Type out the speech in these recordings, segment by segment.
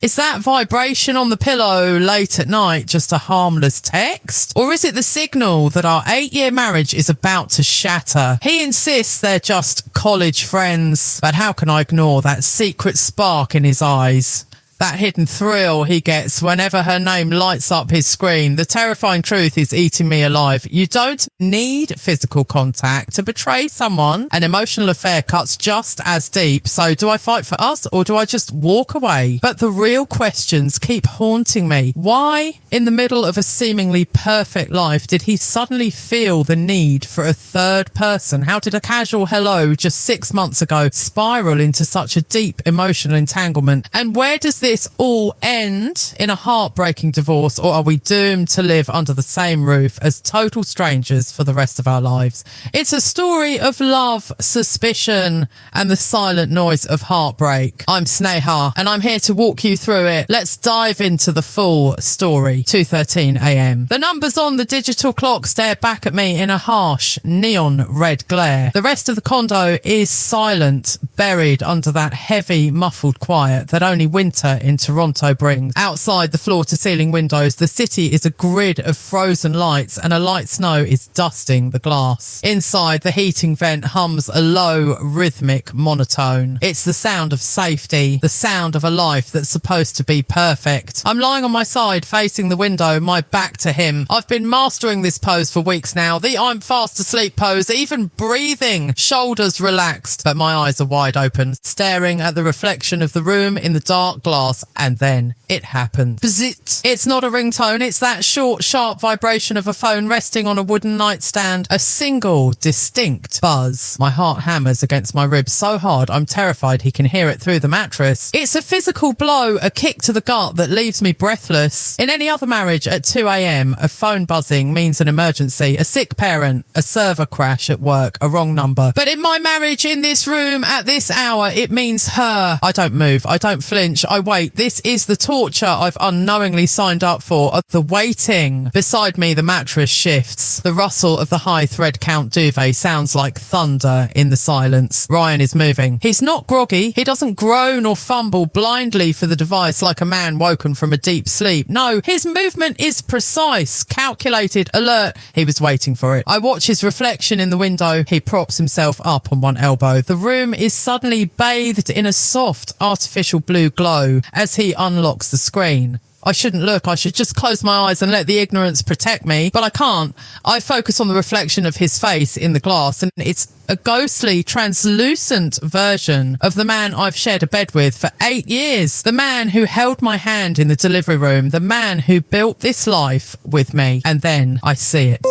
Is that vibration on the pillow late at night just a harmless text? Or is it the signal that our 8-year marriage is about to shatter? He insists they're just college friends, but how can I ignore that secret spark in his eyes? That hidden thrill he gets whenever her name lights up his screen. The terrifying truth is eating me alive. You don't need physical contact to betray someone. An emotional affair cuts just as deep. So do I fight for us or do I just walk away? But the real questions keep haunting me. Why, in the middle of a seemingly perfect life, did he suddenly feel the need for a third person? How did a casual hello just 6 months ago spiral into such a deep emotional entanglement? And where does this all end? In a heartbreaking divorce, or are we doomed to live under the same roof as total strangers for the rest of our lives? It's a story of love, suspicion, and the silent noise of heartbreak. I'm Sneha, and I'm here to walk you through it. Let's dive into the full story. 2:13 a.m. The numbers on the digital clock stare back at me in a harsh neon red glare. The rest of the condo is silent, buried under that heavy, muffled quiet that only winter in Toronto brings. Outside the floor-to-ceiling windows, the city is a grid of frozen lights and a light snow is dusting the glass. Inside, the heating vent hums a low, rhythmic monotone. It's the sound of safety, the sound of a life that's supposed to be perfect. I'm lying on my side, facing the window, my back to him. I've been mastering this pose for weeks now, the I'm fast asleep pose, even breathing, shoulders relaxed, but my eyes are wide open, staring at the reflection of the room in the dark glass. And then it happened. Bzzzt. It's not a ringtone, it's that short, sharp vibration of a phone resting on a wooden nightstand. A single, distinct buzz. My heart hammers against my ribs so hard I'm terrified he can hear it through the mattress. It's a physical blow, a kick to the gut that leaves me breathless. In any other marriage at 2 a.m, a phone buzzing means an emergency, a sick parent, a server crash at work, a wrong number. But in my marriage, in this room, at this hour, it means her. I don't move, I don't flinch, I wait. This is the torture I've unknowingly signed up for, the waiting. Beside me, the mattress shifts. The rustle of the high thread count duvet sounds like thunder in the silence. Ryan is moving. He's not groggy. He doesn't groan or fumble blindly for the device like a man woken from a deep sleep. No, his movement is precise, calculated, alert. He was waiting for it. I watch his reflection in the window. He props himself up on one elbow. The room is suddenly bathed in a soft, artificial blue glow as he unlocks the screen. I shouldn't look, I should just close my eyes and let the ignorance protect me, but I can't. I focus on the reflection of his face in the glass, and it's a ghostly, translucent version of the man I've shared a bed with for 8 years. The man who held my hand in the delivery room, the man who built this life with me. And then I see it.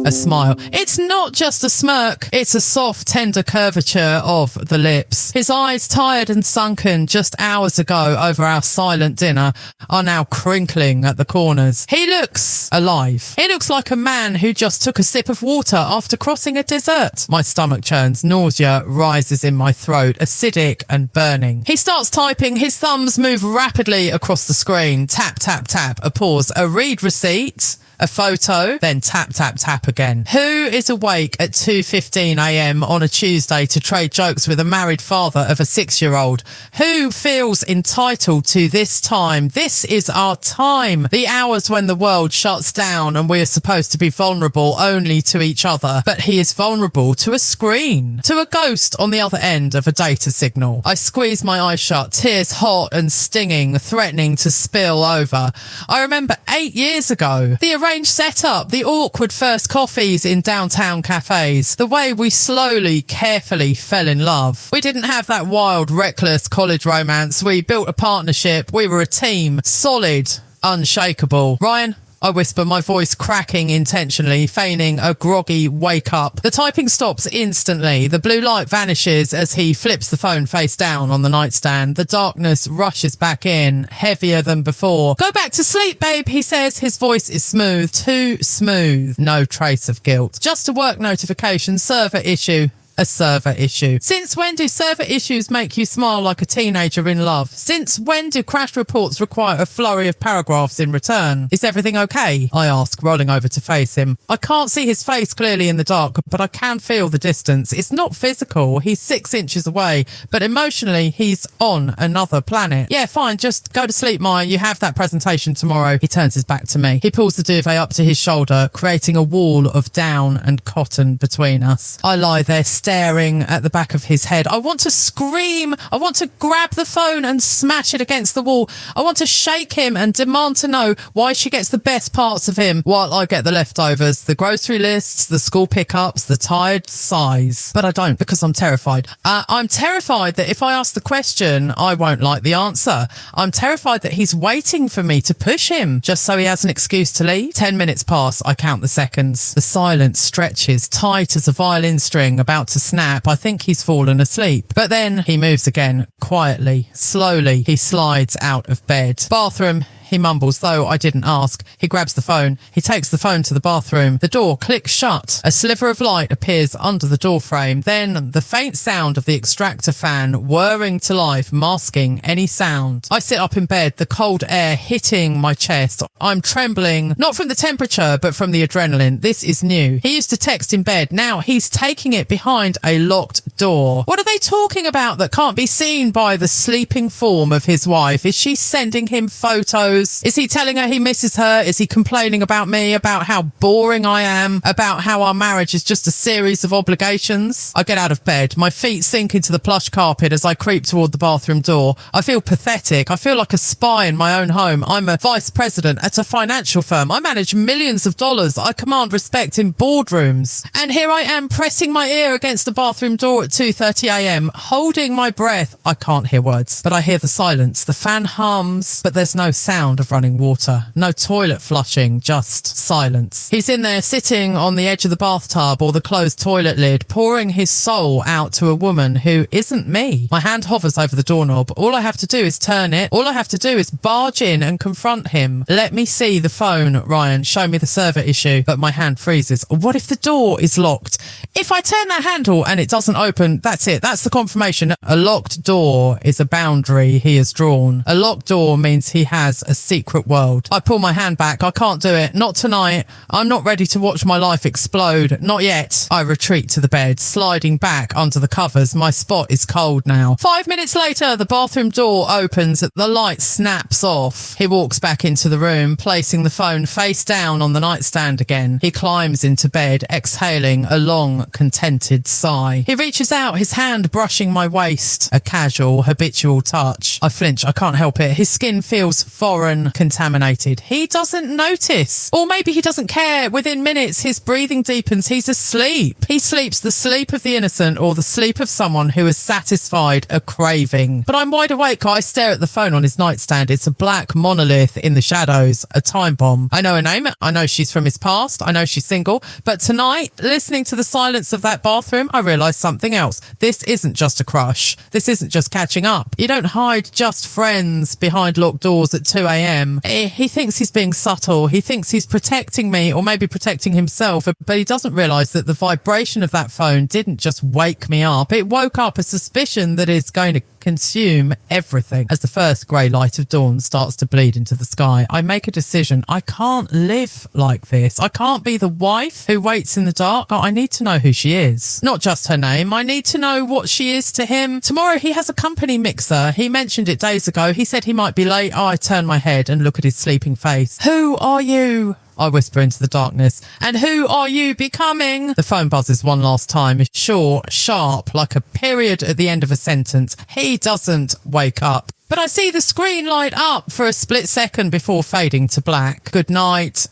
A smile. It's not just a smirk. It's a soft, tender curvature of the lips. His eyes, tired and sunken just hours ago over our silent dinner, are now crinkling at the corners. He looks alive. He looks like a man who just took a sip of water after crossing a desert. My stomach churns. Nausea rises in my throat, acidic and burning. He starts typing. His thumbs move rapidly across the screen. Tap, tap, tap. A pause. A read receipt. A photo, then tap, tap, tap again. Who is awake at 2:15 a.m. on a Tuesday to trade jokes with a married father of a 6-year-old? Who feels entitled to this time? This is our time. The hours when the world shuts down and we are supposed to be vulnerable only to each other. But he is vulnerable to a screen, to a ghost on the other end of a data signal. I squeeze my eyes shut, tears hot and stinging, threatening to spill over. I remember 8 years ago, the arranged setup, the awkward first coffees in downtown cafes, the way we slowly, carefully fell in love. We didn't have that wild, reckless college romance. We built a partnership. We were a team, solid, unshakable. Ryan, I whisper, my voice cracking intentionally, feigning a groggy wake up. The typing stops instantly. The blue light vanishes as he flips the phone face down on the nightstand. The darkness rushes back in, heavier than before. Go back to sleep, babe, he says. His voice is smooth, too smooth. No trace of guilt. Just a work notification, server issue. A server issue. Since when do server issues make you smile like a teenager in love? Since when do crash reports require a flurry of paragraphs in return? Is everything okay? I ask, rolling over to face him. I can't see his face clearly in the dark, but I can feel the distance. It's not physical. He's 6 inches away, but emotionally, he's on another planet. Yeah, fine. Just go to sleep, Maya. You have that presentation tomorrow. He turns his back to me. He pulls the duvet up to his shoulder, creating a wall of down and cotton between us. I lie there staring at the back of his head. I want to scream. I want to grab the phone and smash it against the wall. I want to shake him and demand to know why she gets the best parts of him while I get the leftovers, the grocery lists, the school pickups, the tired sighs. But I don't, because I'm terrified. I'm terrified that if I ask the question, I won't like the answer. I'm terrified that he's waiting for me to push him just so he has an excuse to leave. 10 minutes pass. I count the seconds. The silence stretches tight as a violin string about to snap. I think he's fallen asleep. But then he moves again, quietly, slowly. He slides out of bed. Bathroom. He mumbles, though I didn't ask. He grabs the phone. He takes the phone to the bathroom. The door clicks shut. A sliver of light appears under the door frame. Then the faint sound of the extractor fan whirring to life, masking any sound. I sit up in bed, the cold air hitting my chest. I'm trembling, not from the temperature, but from the adrenaline. This is new. He used to text in bed. Now he's taking it behind a locked door. What are they talking about that can't be seen by the sleeping form of his wife? Is she sending him photos? Is he telling her he misses her? Is he complaining about me, about how boring I am, about how our marriage is just a series of obligations? I get out of bed. My feet sink into the plush carpet as I creep toward the bathroom door. I feel pathetic. I feel like a spy in my own home. I'm a vice president at a financial firm. I manage millions of dollars. I command respect in boardrooms. And here I am pressing my ear against the bathroom door at 2:30 a.m, holding my breath. I can't hear words, but I hear the silence. The fan hums, but there's no sound of running water. No toilet flushing, just silence. He's in there sitting on the edge of the bathtub or the closed toilet lid, pouring his soul out to a woman who isn't me. My hand hovers over the doorknob. All I have to do is turn it. All I have to do is barge in and confront him. Let me see the phone, Ryan. Show me the server issue. But my hand freezes. What if the door is locked? If I turn that handle and it doesn't open, that's it. That's the confirmation. A locked door is a boundary he has drawn. A locked door means he has a secret world. I pull my hand back. I can't do it. Not tonight. I'm not ready to watch my life explode. Not yet. I retreat to the bed, sliding back under the covers. My spot is cold now. 5 minutes later, the bathroom door opens. The light snaps off. He walks back into the room, placing the phone face down on the nightstand again. He climbs into bed, exhaling a long, contented sigh. He reaches out, his hand brushing my waist. A casual, habitual touch. I flinch. I can't help it. His skin feels foreign, contaminated. He doesn't notice. Or maybe he doesn't care. Within minutes, his breathing deepens. He's asleep. He sleeps the sleep of the innocent or the sleep of someone who has satisfied a craving. But I'm wide awake. I stare at the phone on his nightstand. It's a black monolith in the shadows, a time bomb. I know her name. I know she's from his past. I know she's single. But tonight, listening to the silence of that bathroom, I realise something else. This isn't just a crush. This isn't just catching up. You don't hide just friends behind locked doors at 2 a.m. He thinks he's being subtle. He thinks he's protecting me or maybe protecting himself, but he doesn't realise that the vibration of that phone didn't just wake me up. It woke up a suspicion that is going to consume everything. As the first grey light of dawn starts to bleed into the sky, I make a decision. I can't live like this. I can't be the wife who waits in the dark. I need to know who she is. Not just her name. I need to know what she is to him. Tomorrow he has a company mixer. He mentioned it days ago. He said he might be late. I turn my head and look at his sleeping face. Who are you? I whisper into the darkness. And who are you becoming? The phone buzzes one last time. Short, sharp, like a period at the end of a sentence. He doesn't wake up. But I see the screen light up for a split second before fading to black. Good night.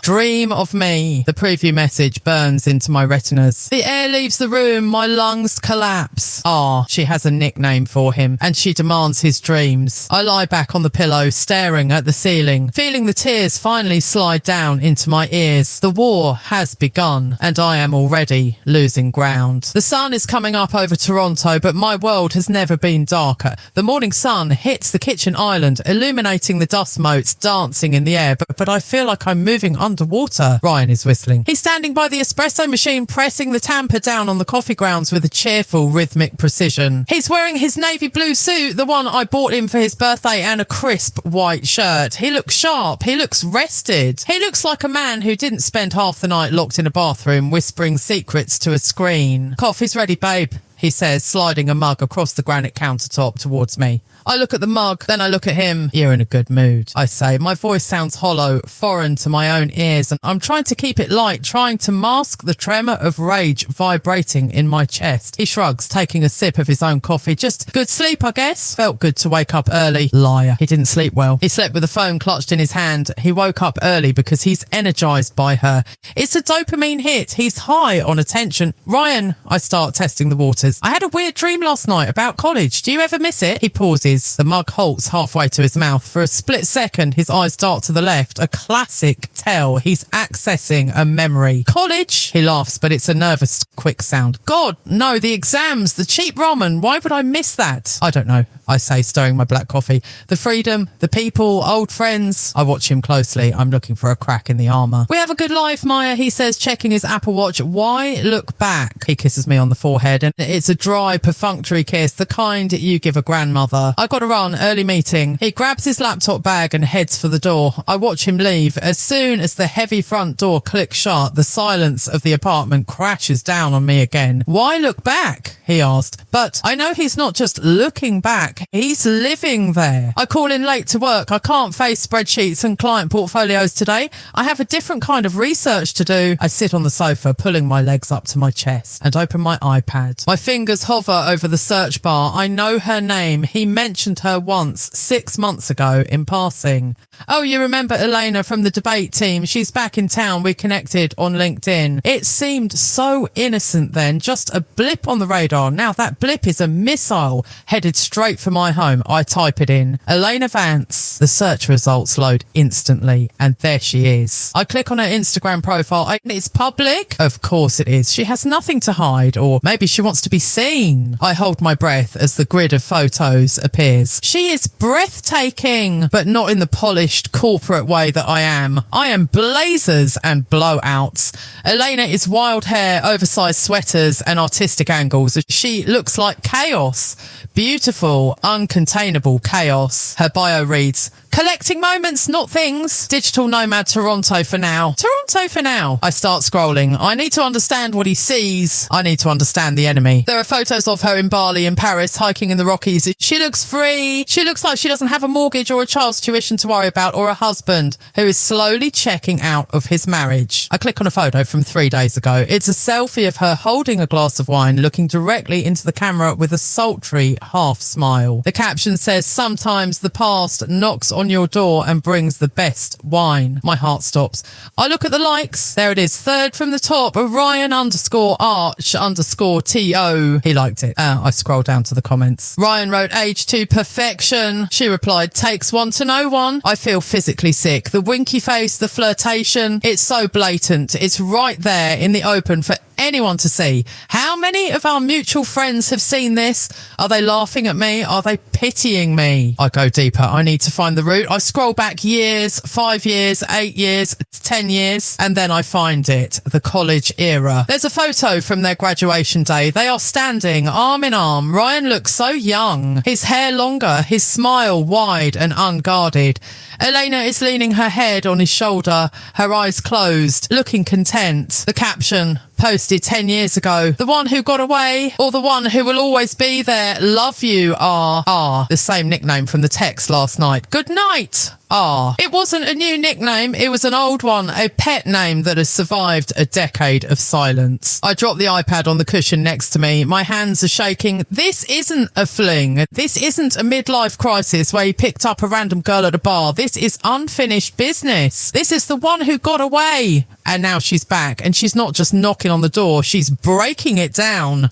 Dream of me. The preview message burns into my retinas. The air leaves the room. My lungs collapse. She has a nickname for him, and she demands his dreams. I lie back on the pillow, staring at the ceiling, feeling the tears finally slide down into my ears. The war has begun, and I am already losing ground. The sun is coming up over Toronto, but my world has never been darker. The morning sun hits the kitchen island, illuminating the dust motes dancing in the air. But I feel like I'm moving underwater. Ryan is whistling. He's standing by the espresso machine, pressing the tamper down on the coffee grounds with a cheerful, rhythmic precision. He's wearing his navy blue suit, the one I bought him for his birthday, and a crisp white shirt. He looks sharp. He looks rested. He looks like a man who didn't spend half the night locked in a bathroom whispering secrets to a screen. Coffee's ready, babe, he says, sliding a mug across the granite countertop towards me. I look at the mug, then I look at him. You're in a good mood, I say. My voice sounds hollow, foreign to my own ears, and I'm trying to keep it light, trying to mask the tremor of rage vibrating in my chest. He shrugs, taking a sip of his own coffee. Just good sleep, I guess. Felt good to wake up early. Liar. He didn't sleep well. He slept with the phone clutched in his hand. He woke up early because he's energized by her. It's a dopamine hit. He's high on attention. Ryan, I start testing the waters. I had a weird dream last night about college. Do you ever miss it? He pauses. The mug halts halfway to his mouth. For a split second, his eyes dart to the left. A classic tell. He's accessing a memory. College? He laughs, but it's a nervous, quick sound. God, no, the exams, the cheap ramen. Why would I miss that? I don't know, I say, stirring my black coffee. The freedom, the people, old friends. I watch him closely. I'm looking for a crack in the armour. We have a good life, Maya, he says, checking his Apple Watch. Why look back? He kisses me on the forehead, and it's a dry, perfunctory kiss, the kind you give a grandmother. I got to run, early meeting. He grabs his laptop bag and heads for the door. I watch him leave. As soon as the heavy front door clicks shut, the silence of the apartment crashes down on me again. Why look back? He asked. But I know he's not just looking back, he's living there. I call in late to work. I can't face spreadsheets and client portfolios today. I have a different kind of research to do. I sit on the sofa, pulling my legs up to my chest, and open my iPad. My fingers hover over the search bar. I know her name. He mentioned her once, 6 months ago, in passing. Oh, you remember Elena from the debate team? She's back in town. We connected on LinkedIn. It seemed so innocent then, just a blip on the radar. Now that blip is a missile headed straight for my home. I type it in. Elena Vance. The search results load instantly, and there she is. I click on her Instagram profile. It's public? Of course it is. She has nothing to hide, or maybe she wants to be seen. I hold my breath as the grid of photos appears. She is breathtaking, but not in the polished corporate way that I am. I am blazers and blowouts. Elena is wild hair, oversized sweaters, and artistic angles. She looks like chaos. Beautiful, uncontainable chaos. Her bio reads, collecting moments, not things. Digital nomad Toronto for now. Toronto for now. I start scrolling. I need to understand what he sees. I need to understand the enemy. There are photos of her in Bali, in Paris, hiking in the Rockies. She looks free. She looks like she doesn't have a mortgage or a child's tuition to worry about, or a husband who is slowly checking out of his marriage. I click on a photo from 3 days ago. It's a selfie of her holding a glass of wine, looking directly into the camera with a sultry half smile. The caption says, sometimes the past knocks on your door and brings the best wine. My heart stops. I look at the likes. There it is. Third from the top, Ryan_Arch_TO. He liked it. I scroll down to the comments. Ryan wrote, age to perfection. She replied, takes one to know one. I feel physically sick. The winky face, the flirtation. It's so blatant. It's right there in the open for anyone to see. How many of our mutual friends have seen this? Are they laughing at me? Are they pitying me? I go deeper. I need to find the root. I scroll back years, 5 years, 8 years, 10 years, and then I find it. The college era. There's a photo from their graduation day. They are standing arm in arm. Ryan looks so young. His hair longer, his smile wide and unguarded. Elena is leaning her head on his shoulder, her eyes closed, looking content. The caption, posted 10 years ago. The one who got away, or the one who will always be there. Love you, R. The same nickname from the text last night. Good night, R. It wasn't a new nickname, it was an old one, a pet name that has survived a decade of silence. I drop the iPad on the cushion next to me. My hands are shaking. This isn't a fling. This isn't a midlife crisis where he picked up a random girl at a bar. This is unfinished business. This is the one who got away. And now she's back, and she's not just knocking on the door, she's breaking it down.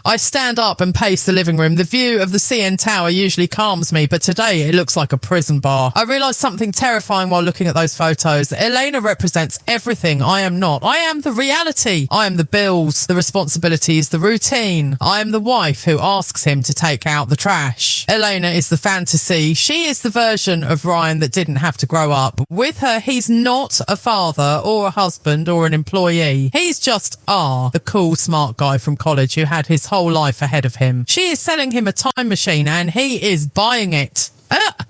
I stand up and pace the living room. The view of the CN Tower usually calms me, but today it looks like a prison bar. I realise realised something terrifying while looking at those photos. Elena represents everything I am not. I am the reality. I am the bills, the responsibilities, the routine. I am the wife who asks him to take out the trash. Elena is the fantasy. She is the version of Ryan that didn't have to grow up. With her, he's not a father or a husband or an employee. He's just the cool, smart guy from college who had his whole life ahead of him. She is selling him a time machine and he is buying it.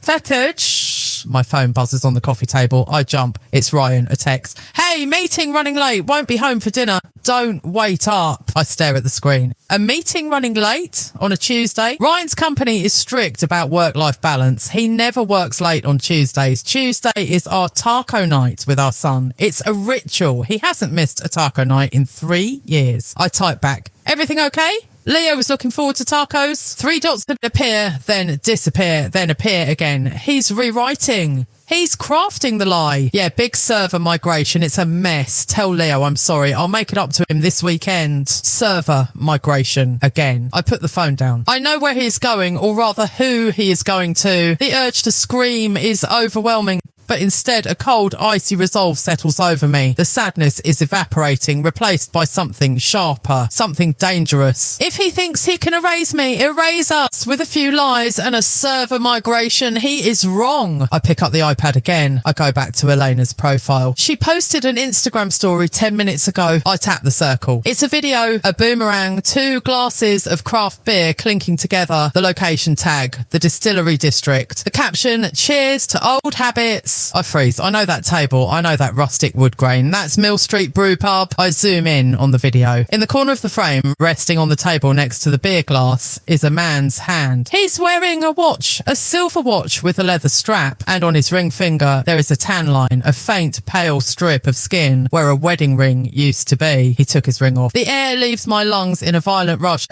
Fetish. My phone buzzes on the coffee table. I jump. It's Ryan, a text. Hey, meeting running late. Won't be home for dinner. Don't wait up. I stare at the screen. A meeting running late on a Tuesday? Ryan's company is strict about work-life balance. He never works late on Tuesdays. Tuesday is our taco night with our son. It's a ritual. He hasn't missed a taco night in 3 years. I type back. Everything okay? Leo was looking forward to tacos. 3 dots would appear, then disappear, then appear again. He's rewriting. He's crafting the lie. Yeah, big server migration. It's a mess. Tell Leo I'm sorry. I'll make it up to him this weekend. Server migration again. I put the phone down. I know where he is going, or rather who he is going to. The urge to scream is overwhelming. But instead, a cold, icy resolve settles over me. The sadness is evaporating, replaced by something sharper, something dangerous. If he thinks he can erase me, erase us with a few lies and a server migration, he is wrong. I pick up the iPad again. I go back to Elena's profile. She posted an Instagram story 10 minutes ago. I tap the circle. It's a video, a boomerang, 2 glasses of craft beer clinking together, the location tag, the distillery district. The caption, cheers to old habits. I freeze. I know that table. I know that rustic wood grain. That's Mill Street Brew Pub. I zoom in on the video. In the corner of the frame, resting on the table next to the beer glass, is a man's hand. He's wearing a watch, a silver watch with a leather strap, and on his ring finger there is a tan line, a faint pale strip of skin where a wedding ring used to be. He took his ring off. The air leaves my lungs in a violent rush.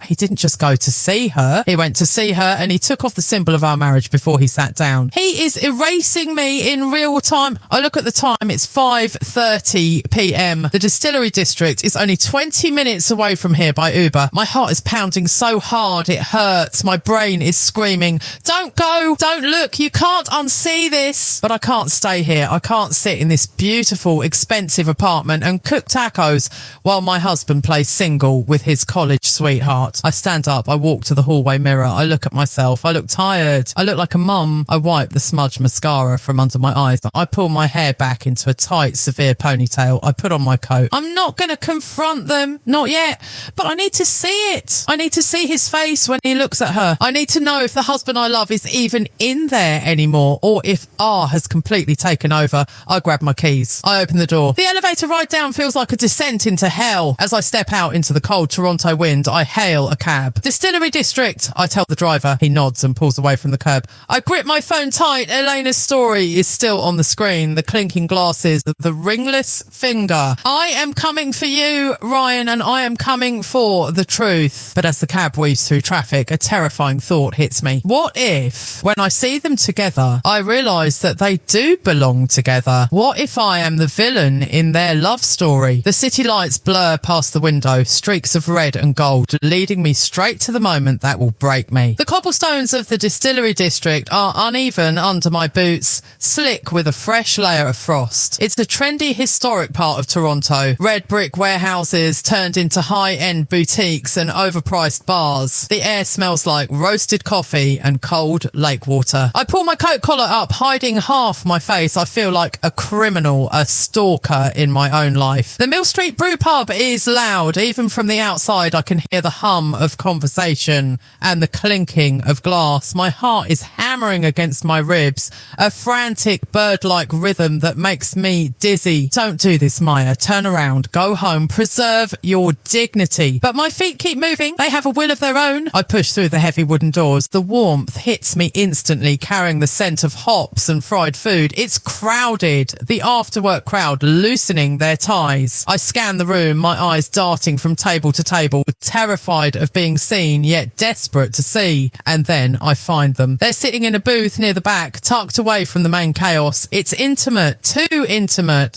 He didn't just go to see her. He went to see her and he took off the symbol of our marriage before he sat down. He is erasing me in real time. I look at the time. It's 5:30 p.m. The distillery district is only 20 minutes away from here by Uber. My heart is pounding so hard it hurts. My brain is screaming, don't go, don't look, you can't unsee this. But I can't stay here. I can't sit in this beautiful, expensive apartment and cook tacos while my husband plays single with his college sweetheart. I stand up. I walk to the hallway mirror. I look at myself. I look tired. I look like a mum. I wipe the smudged mascara from under my eyes. I pull my hair back into a tight, severe ponytail. I put on my coat. I'm not going to confront them. Not yet. But I need to see it. I need to see his face when he looks at her. I need to know if the husband I love is even in there anymore or if R has completely taken over. I grab my keys. I open the door. The elevator ride down feels like a descent into hell. As I step out into the cold Toronto wind, I hail a cab. Distillery district, I tell the driver. He nods and pulls away from the curb. I grip my phone tight. Elena's story is still on the screen, the clinking glasses, the ringless finger. I am coming for you, Ryan, and I am coming for the truth. But as the cab weaves through traffic, a terrifying thought hits me. What if, when I see them together, I realise that they do belong together? What if I am the villain in their love story? The city lights blur past the window, streaks of red and gold, leading me straight to the moment that will break me. The cobblestones of the distillery district are uneven under my boots, slick with a fresh layer of frost. It's a trendy, historic part of Toronto. Red brick warehouses turned into high-end boutiques and overpriced bars. The air smells like roasted coffee and cold lake water. I pull my coat collar up, hiding half my face. I feel like a criminal, a stalker in my own life. The Mill Street Brew Pub is loud. Even from the outside, I can hear the hum of conversation and the clinking of glass. My heart is hammering against my ribs, a frantic bird-like rhythm that makes me dizzy. Don't do this, Maya. Turn around. Go home. Preserve your dignity. But my feet keep moving. They have a will of their own. I push through the heavy wooden doors. The warmth hits me instantly, carrying the scent of hops and fried food. It's crowded. The after-work crowd loosening their ties. I scan the room, my eyes darting from table to table, terrified of being seen, yet desperate to see. And then I find them. They're sitting in a booth near the back, tucked away from the remain chaos. It's intimate, too intimate.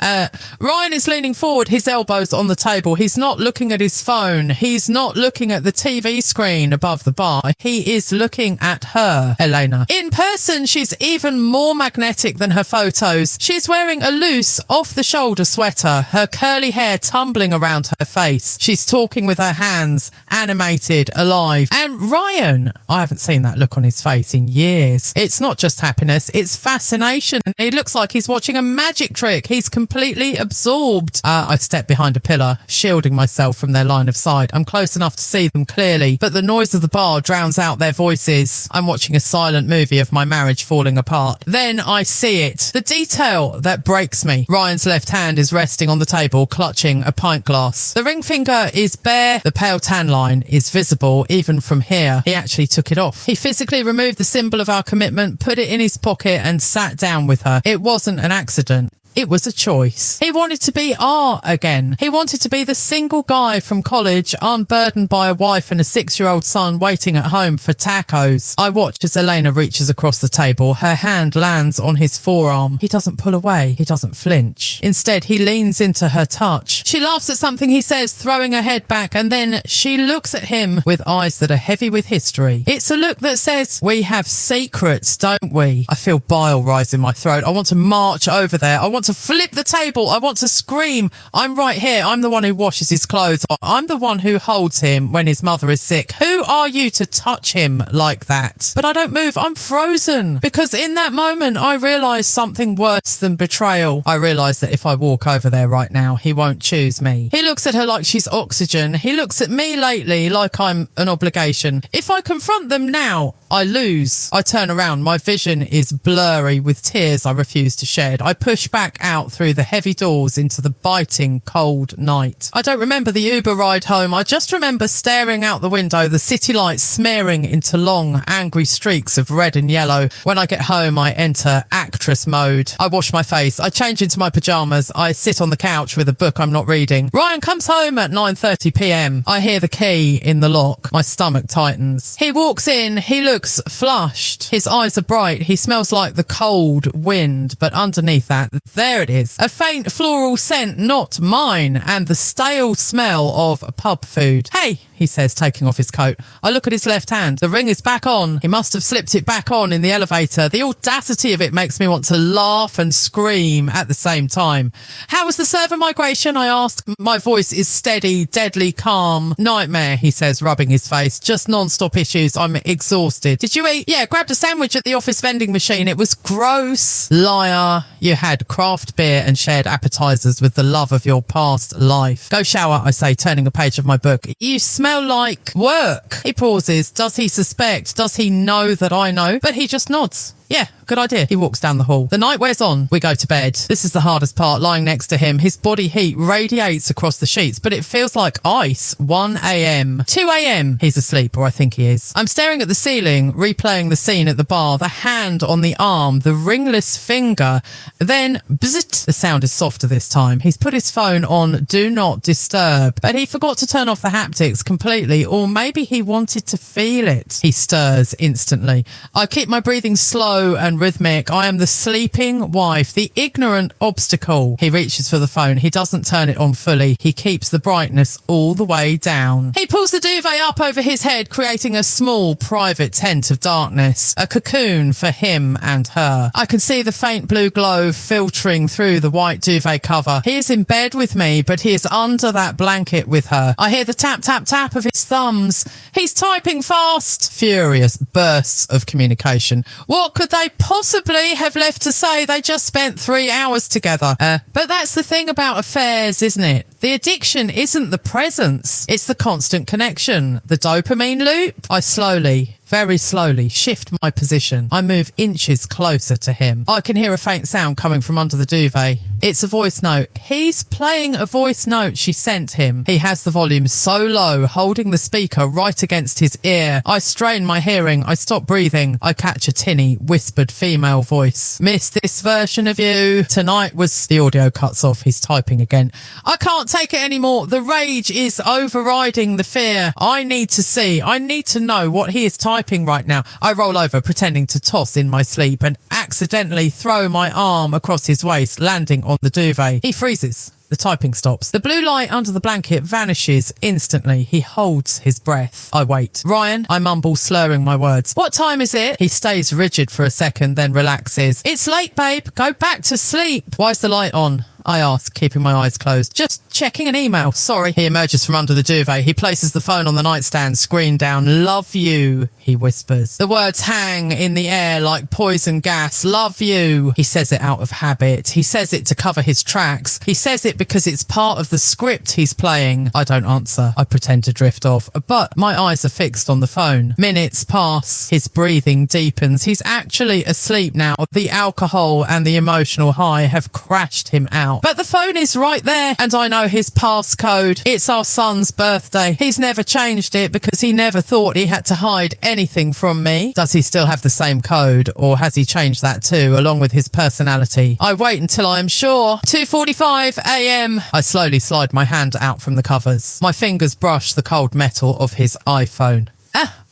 Ryan is leaning forward, his elbows on the table. He's not looking at his phone. He's not looking at the TV screen above the bar. He is looking at her, Elena. In person, she's even more magnetic than her photos. She's wearing a loose, off-the-shoulder sweater, her curly hair tumbling around her face. She's talking with her hands, animated, alive. And Ryan, I haven't seen that look on his face in years. It's not just happiness, it's fascination. He looks like he's watching a magic trick. He's completely absorbed. I step behind a pillar, shielding myself from their line of sight. I'm close enough to see them clearly, but the noise of the bar drowns out their voices. I'm watching a silent movie of my marriage falling apart. Then I see it. The detail that breaks me. Ryan's left hand is resting on the table, clutching a pint glass. The ring finger is bare. The pale tan line is visible even from here. He actually took it off. He physically removed the symbol of our commitment, put it in his pocket and sat down with her. It wasn't an accident. It was a choice. He wanted to be R again. He wanted to be the single guy from college, unburdened by a wife and a 6-year-old son waiting at home for tacos. I watch as Elena reaches across the table. Her hand lands on his forearm. He doesn't pull away. He doesn't flinch. Instead, he leans into her touch. She laughs at something he says, throwing her head back, and then she looks at him with eyes that are heavy with history. It's a look that says, we have secrets, don't we? I feel bile rise in my throat. I want to march over there. I want to flip the table. I want to scream. I'm right here. I'm the one who washes his clothes. I'm the one who holds him when his mother is sick. Who are you to touch him like that? But I don't move. I'm frozen because in that moment I realise something worse than betrayal. I realise that if I walk over there right now, he won't choose me. He looks at her like she's oxygen. He looks at me lately like I'm an obligation. If I confront them now, I lose. I turn around. My vision is blurry with tears I refuse to shed. I push back out through the heavy doors into the biting cold night. I don't remember the Uber ride home. I just remember staring out the window, the city lights smearing into long, angry streaks of red and yellow. When I get home, I enter actress mode. I wash my face. I change into my pajamas. I sit on the couch with a book I'm not reading. Ryan comes home at 9:30 p.m. I hear the key in the lock. My stomach tightens. He walks in. He looks flushed. His eyes are bright. He smells like the cold wind, but underneath that, there it is. A faint floral scent, not mine, and the stale smell of pub food. Hey, he says, taking off his coat. I look at his left hand. The ring is back on. He must have slipped it back on in the elevator. The audacity of it makes me want to laugh and scream at the same time. How was the server migration? I ask. My voice is steady, deadly calm. Nightmare, he says, rubbing his face. Just non-stop issues. I'm exhausted. Did you eat? Yeah, grabbed a sandwich at the office vending machine. It was gross. Liar. You had craft beer and shared appetizers with the love of your past life. Go shower, I say, turning a page of my book. You smell like work. He pauses. Does he suspect? Does he know that I know? But he just nods. Yeah, good idea. He walks down the hall. The night wears on. We go to bed. This is the hardest part, lying next to him. His body heat radiates across the sheets, but it feels like ice. 1 a.m. 2 a.m. He's asleep, or I think he is. I'm staring at the ceiling, replaying the scene at the bar, the hand on the arm, the ringless finger. Then, bzzzt, the sound is softer this time. He's put his phone on Do Not Disturb, but he forgot to turn off the haptics completely, or maybe he wanted to feel it. He stirs instantly. I keep my breathing slow and rhythmic. I am the sleeping wife, the ignorant obstacle. He reaches for the phone. He doesn't turn it on fully. He keeps the brightness all the way down. He pulls the duvet up over his head, creating a small private tent of darkness, a cocoon for him and her. I can see the faint blue glow filtering through the white duvet cover. He is in bed with me, but he is under that blanket with her. I hear the tap, tap, tap of his thumbs. He's typing fast. Furious bursts of communication. What could they possibly have left to say? They just spent 3 hours together. But that's the thing about affairs, isn't it? The addiction isn't the presence. It's the constant connection. The dopamine loop. I slowly, very slowly shift my position. I move inches closer to him. I can hear a faint sound coming from under the duvet. It's a voice note. He's playing a voice note she sent him. He has the volume so low, holding the speaker right against his ear. I strain my hearing. I stop breathing. I catch a tinny, whispered female voice. Missed this version of you. Tonight was... The audio cuts off. He's typing again. I can't take it anymore. The rage is overriding the fear. I need to see. I need to know what he is typing right now. I roll over, pretending to toss in my sleep and accidentally throw my arm across his waist, landing on the duvet. He freezes. The typing stops. The blue light under the blanket vanishes instantly. He holds his breath. I wait. Ryan, I mumble, slurring my words. What time is it? He stays rigid for a second, then relaxes. It's late, babe. Go back to sleep. Why's the light on? I ask, keeping my eyes closed. Just checking an email. Sorry. He emerges from under the duvet. He places the phone on the nightstand, screen down. Love you, he whispers. The words hang in the air like poison gas. Love you. He says it out of habit. He says it to cover his tracks. He says it because it's part of the script he's playing. I don't answer. I pretend to drift off, but my eyes are fixed on the phone. Minutes pass. His breathing deepens. He's actually asleep now. The alcohol and the emotional high have crashed him out. But the phone is right there, and I know his passcode. It's our son's birthday. He's never changed it because he never thought he had to hide anything from me. Does he still have the same code, or has he changed that too, along with his personality? I wait until I am sure. 2:45 a.m. I slowly slide my hand out from the covers. My fingers brush the cold metal of his iPhone.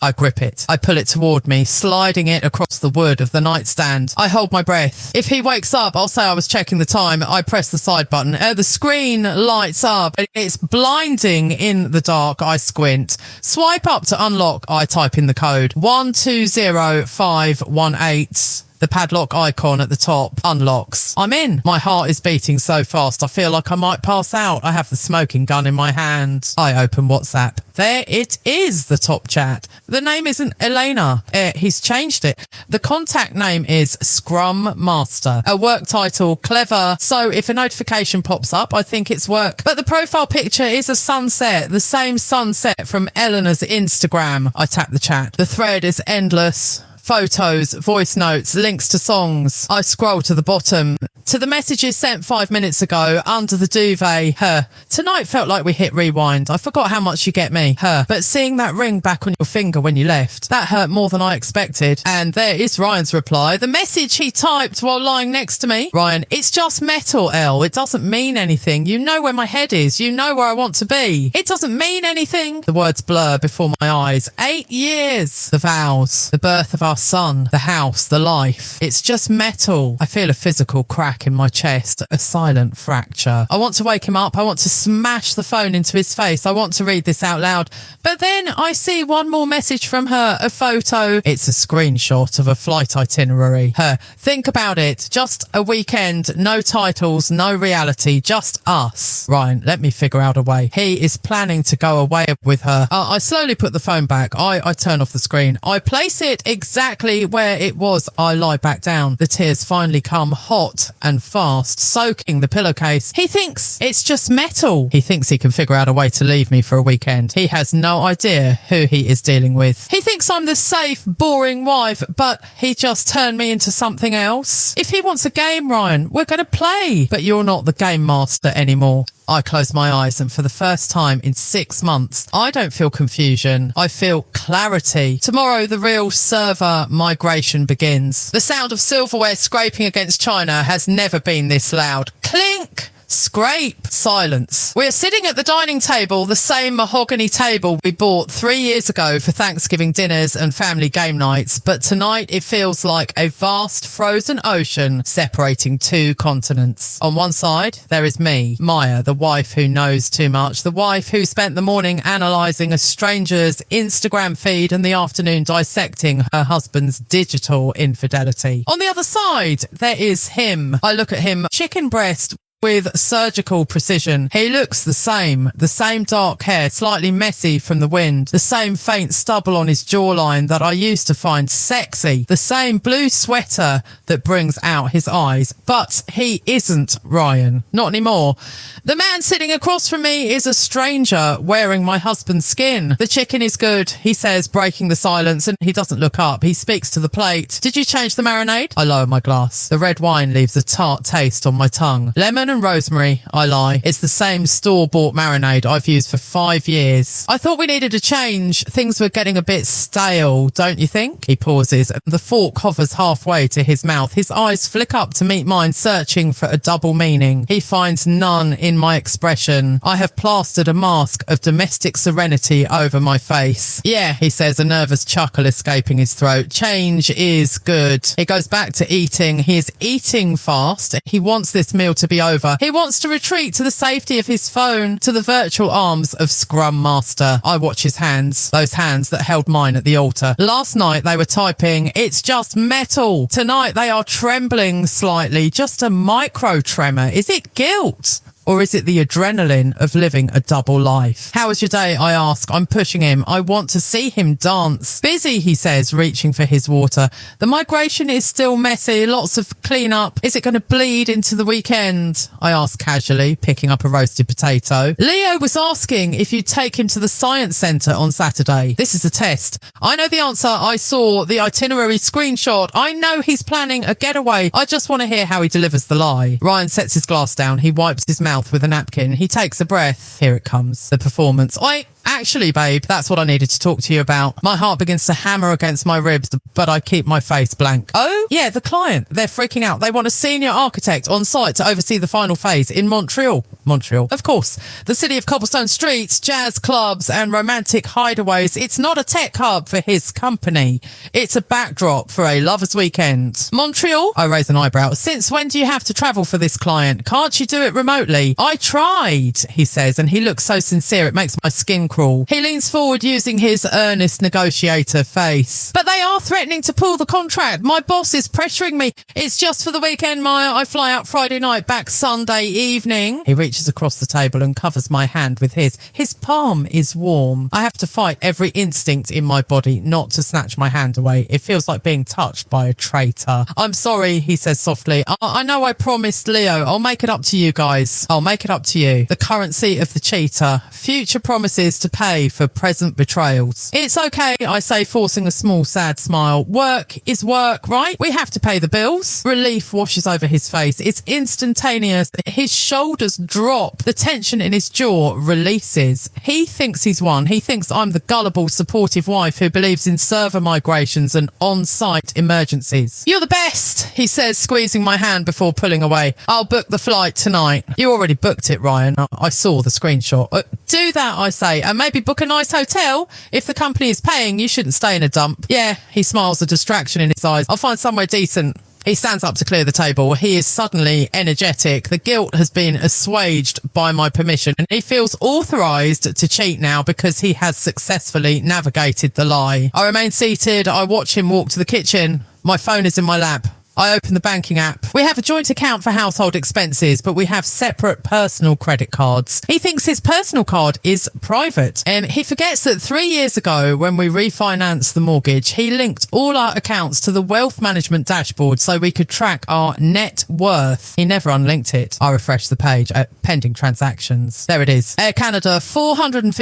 I grip it. I pull it toward me, sliding it across the wood of the nightstand. I hold my breath. If he wakes up, I'll say I was checking the time. I press the side button. The screen lights up. It's blinding in the dark. I squint. Swipe up to unlock. I type in the code. 120518. The padlock icon at the top unlocks. I'm in. My heart is beating so fast I feel like I might pass out. I have the smoking gun in my hand. I open WhatsApp. There it is, the top chat. The name isn't Elena. He's changed it. The contact name is Scrum Master. A work title, clever. So if a notification pops up, I think it's work. But the profile picture is a sunset, the same sunset from Eleanor's Instagram. I tap the chat. The thread is endless. Photos, voice notes, links to songs. I scroll to the bottom. To the messages sent 5 minutes ago, under the duvet. Her. Tonight felt like we hit rewind. I forgot how much you get me. Her. But seeing that ring back on your finger when you left, that hurt more than I expected. And there is Ryan's reply. The message he typed while lying next to me. Ryan, it's just metal, Elle. It doesn't mean anything. You know where my head is. You know where I want to be. It doesn't mean anything. The words blur before my eyes. 8 years. The vows. The birth of our son. The house. The life. It's just metal. I feel a physical crack in my chest. A silent fracture. I want to wake him up. I want to smash the phone into his face. I want to read this out loud. But then I see one more message from her. A photo. It's a screenshot of a flight itinerary. Her. Think about it. Just a weekend. No titles. No reality. Just us. Ryan, let me figure out a way. He is planning to go away with her. I slowly put the phone back. I turn off the screen. I place it exactly where it was. I lie back down. The tears finally come hot and fast, soaking the pillowcase. He thinks it's just metal. He thinks he can figure out a way to leave me for a weekend. He has no idea who he is dealing with. He thinks I'm the safe, boring wife, but he just turned me into something else. If he wants a game, Ryan, we're going to play. But you're not the game master anymore. I close my eyes and for the first time in 6 months, I don't feel confusion. I feel clarity. Tomorrow, the real server migration begins. The sound of silverware scraping against china has never been this loud. Clink! Scrape. Silence. We're sitting at the dining table, the same mahogany table we bought 3 years ago for Thanksgiving dinners and family game nights, but tonight it feels like a vast frozen ocean separating 2 continents. On one side, there is me, Maya, the wife who knows too much, the wife who spent the morning analysing a stranger's Instagram feed and the afternoon dissecting her husband's digital infidelity. On the other side, there is him. I look at him, chicken breast with surgical precision. He looks the same dark hair, slightly messy from the wind, the same faint stubble on his jawline that I used to find sexy, the same blue sweater that brings out his eyes. But he isn't Ryan. Not anymore. The man sitting across from me is a stranger wearing my husband's skin. The chicken is good, he says, breaking the silence, and he doesn't look up. He speaks to the plate. Did you change the marinade? I lower my glass. The red wine leaves a tart taste on my tongue. Lemon and rosemary, I lie. It's the same store-bought marinade I've used for 5 years. I thought we needed a change. Things were getting a bit stale, don't you think? He pauses, and the fork hovers halfway to his mouth. His eyes flick up to meet mine, searching for a double meaning. He finds none in my expression. I have plastered a mask of domestic serenity over my face. Yeah, he says, a nervous chuckle escaping his throat. Change is good. He goes back to eating. He is eating fast. He wants this meal to be over. He wants to retreat to the safety of his phone, to the virtual arms of Scrum Master. I watch his hands, those hands that held mine at the altar. Last night they were typing, "It's just metal." Tonight they are trembling slightly, just a micro tremor. Is it guilt? Or is it the adrenaline of living a double life? How was your day? I ask. I'm pushing him. I want to see him dance. Busy, he says, reaching for his water. The migration is still messy. Lots of clean up. Is it going to bleed into the weekend? I ask casually, picking up a roasted potato. Leo was asking if you'd take him to the science centre on Saturday. This is a test. I know the answer. I saw the itinerary screenshot. I know he's planning a getaway. I just want to hear how he delivers the lie. Ryan sets his glass down. He wipes his mouth with a napkin. He takes a breath. Here it comes. The performance. Actually, babe, that's what I needed to talk to you about. My heart begins to hammer against my ribs, but I keep my face blank. Oh, yeah, the client. They're freaking out. They want a senior architect on site to oversee the final phase in Montreal. Montreal, of course. The city of cobblestone streets, jazz clubs, and romantic hideaways. It's not a tech hub for his company. It's a backdrop for a lover's weekend. Montreal? I raise an eyebrow. Since when do you have to travel for this client? Can't you do it remotely? I tried, he says, and he looks so sincere it makes my skin crawl. He leans forward using his earnest negotiator face. But they are threatening to pull the contract. My boss is pressuring me. It's just for the weekend, Maya. I fly out Friday night, back Sunday evening. He reaches across the table and covers my hand with his. His palm is warm. I have to fight every instinct in my body not to snatch my hand away. It feels like being touched by a traitor. I'm sorry, he says softly. I know I promised Leo. I'll make it up to you guys. I'll make it up to you. The currency of the cheater. Future promises to pay for present betrayals. It's okay, I say, forcing a small sad smile. Work is work, right? We have to pay the bills. Relief washes over his face. It's instantaneous. His shoulders drop. The tension in his jaw releases. He thinks he's won. He thinks I'm the gullible, supportive wife who believes in server migrations and on-site emergencies. You're the best, he says, squeezing my hand before pulling away. I'll book the flight tonight. You already booked it, Ryan. I saw the screenshot. Do that, I say, and maybe book a nice hotel. If the company is paying, you shouldn't stay in a dump. Yeah, he smiles, a distraction in his eyes. I'll find somewhere decent. He stands up to clear the table. He is suddenly energetic. The guilt has been assuaged by my permission, and he feels authorised to cheat now because he has successfully navigated the lie. I remain seated. I watch him walk to the kitchen. My phone is in my lap. I open the banking app. We have a joint account for household expenses, but we have separate personal credit cards. He thinks his personal card is private. He forgets that 3 years ago, when we refinanced the mortgage, he linked all our accounts to the wealth management dashboard so we could track our net worth. He never unlinked it. I refresh the page at pending transactions. There it is. Air Canada, $450.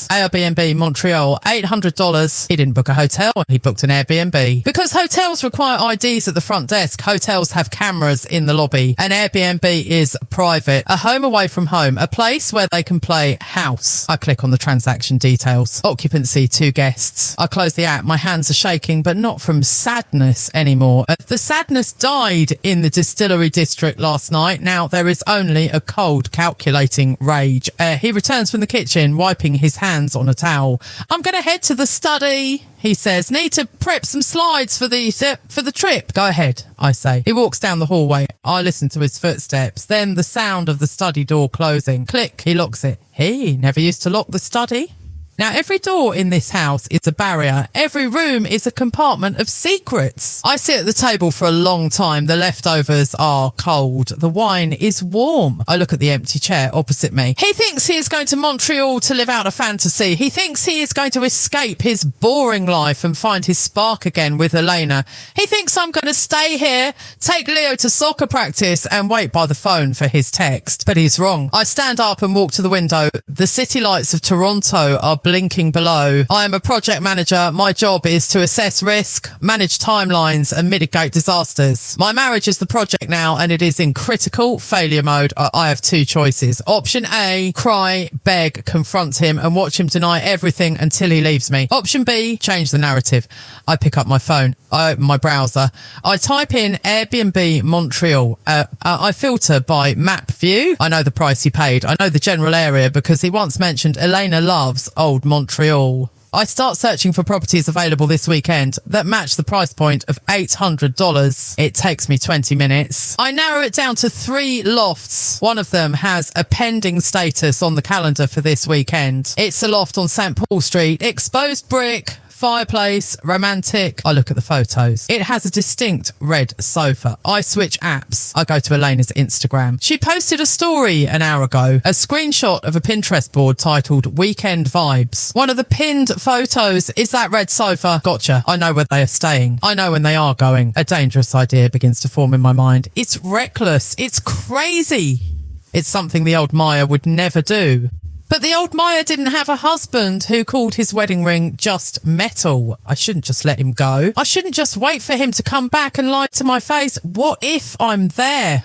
Airbnb Montreal, $800. He didn't book a hotel. He booked an Airbnb. Because hotels require IDs at the front desk, hotels have cameras in the lobby. An Airbnb is private, a home away from home, a place where they can play house. I click on the transaction details. Occupancy, 2 guests. I close the app. My hands are shaking, but not from sadness anymore. The sadness died in the distillery district last night. Now there is only a cold, calculating rage. He returns from the kitchen, wiping his hands on a towel. I'm going to head to the study, he says. Need to prep some slides for the trip. Go ahead, I say. He walks down the hallway. I listen to his footsteps, then the sound of the study door closing. Click, he locks it. He never used to lock the study. Now, every door in this house is a barrier. Every room is a compartment of secrets. I sit at the table for a long time. The leftovers are cold. The wine is warm. I look at the empty chair opposite me. He thinks he is going to Montreal to live out a fantasy. He thinks he is going to escape his boring life and find his spark again with Elena. He thinks I'm going to stay here, take Leo to soccer practice and wait by the phone for his text. But he's wrong. I stand up and walk to the window. The city lights of Toronto are blinking below. I am a project manager. My job is to assess risk, manage timelines and mitigate disasters. My marriage is the project now and it is in critical failure mode. I have two choices. Option A, cry, beg, confront him and watch him deny everything until he leaves me. Option B, change the narrative. I pick up my phone. I open my browser. I type in Airbnb Montreal. I filter by map view. I know the price he paid. I know the general area because he once mentioned Elena loves old Montreal. I start searching for properties available this weekend that match the price point of $800. It takes me 20 minutes. I narrow it down to 3 lofts. One of them has a pending status on the calendar for this weekend. It's a loft on St. Paul Street, exposed brick, fireplace, romantic. I look at the photos. It has a distinct red sofa. I switch apps. I go to Elena's Instagram. She posted a story an hour ago, a screenshot of a Pinterest board titled Weekend Vibes. One of the pinned photos is that red sofa. Gotcha. I know where they are staying. I know when they are going. A dangerous idea begins to form in my mind. It's reckless. It's crazy. It's something the old Maya would never do. But the old Maya didn't have a husband who called his wedding ring just metal. I shouldn't just let him go. I shouldn't just wait for him to come back and lie to my face. What if I'm there?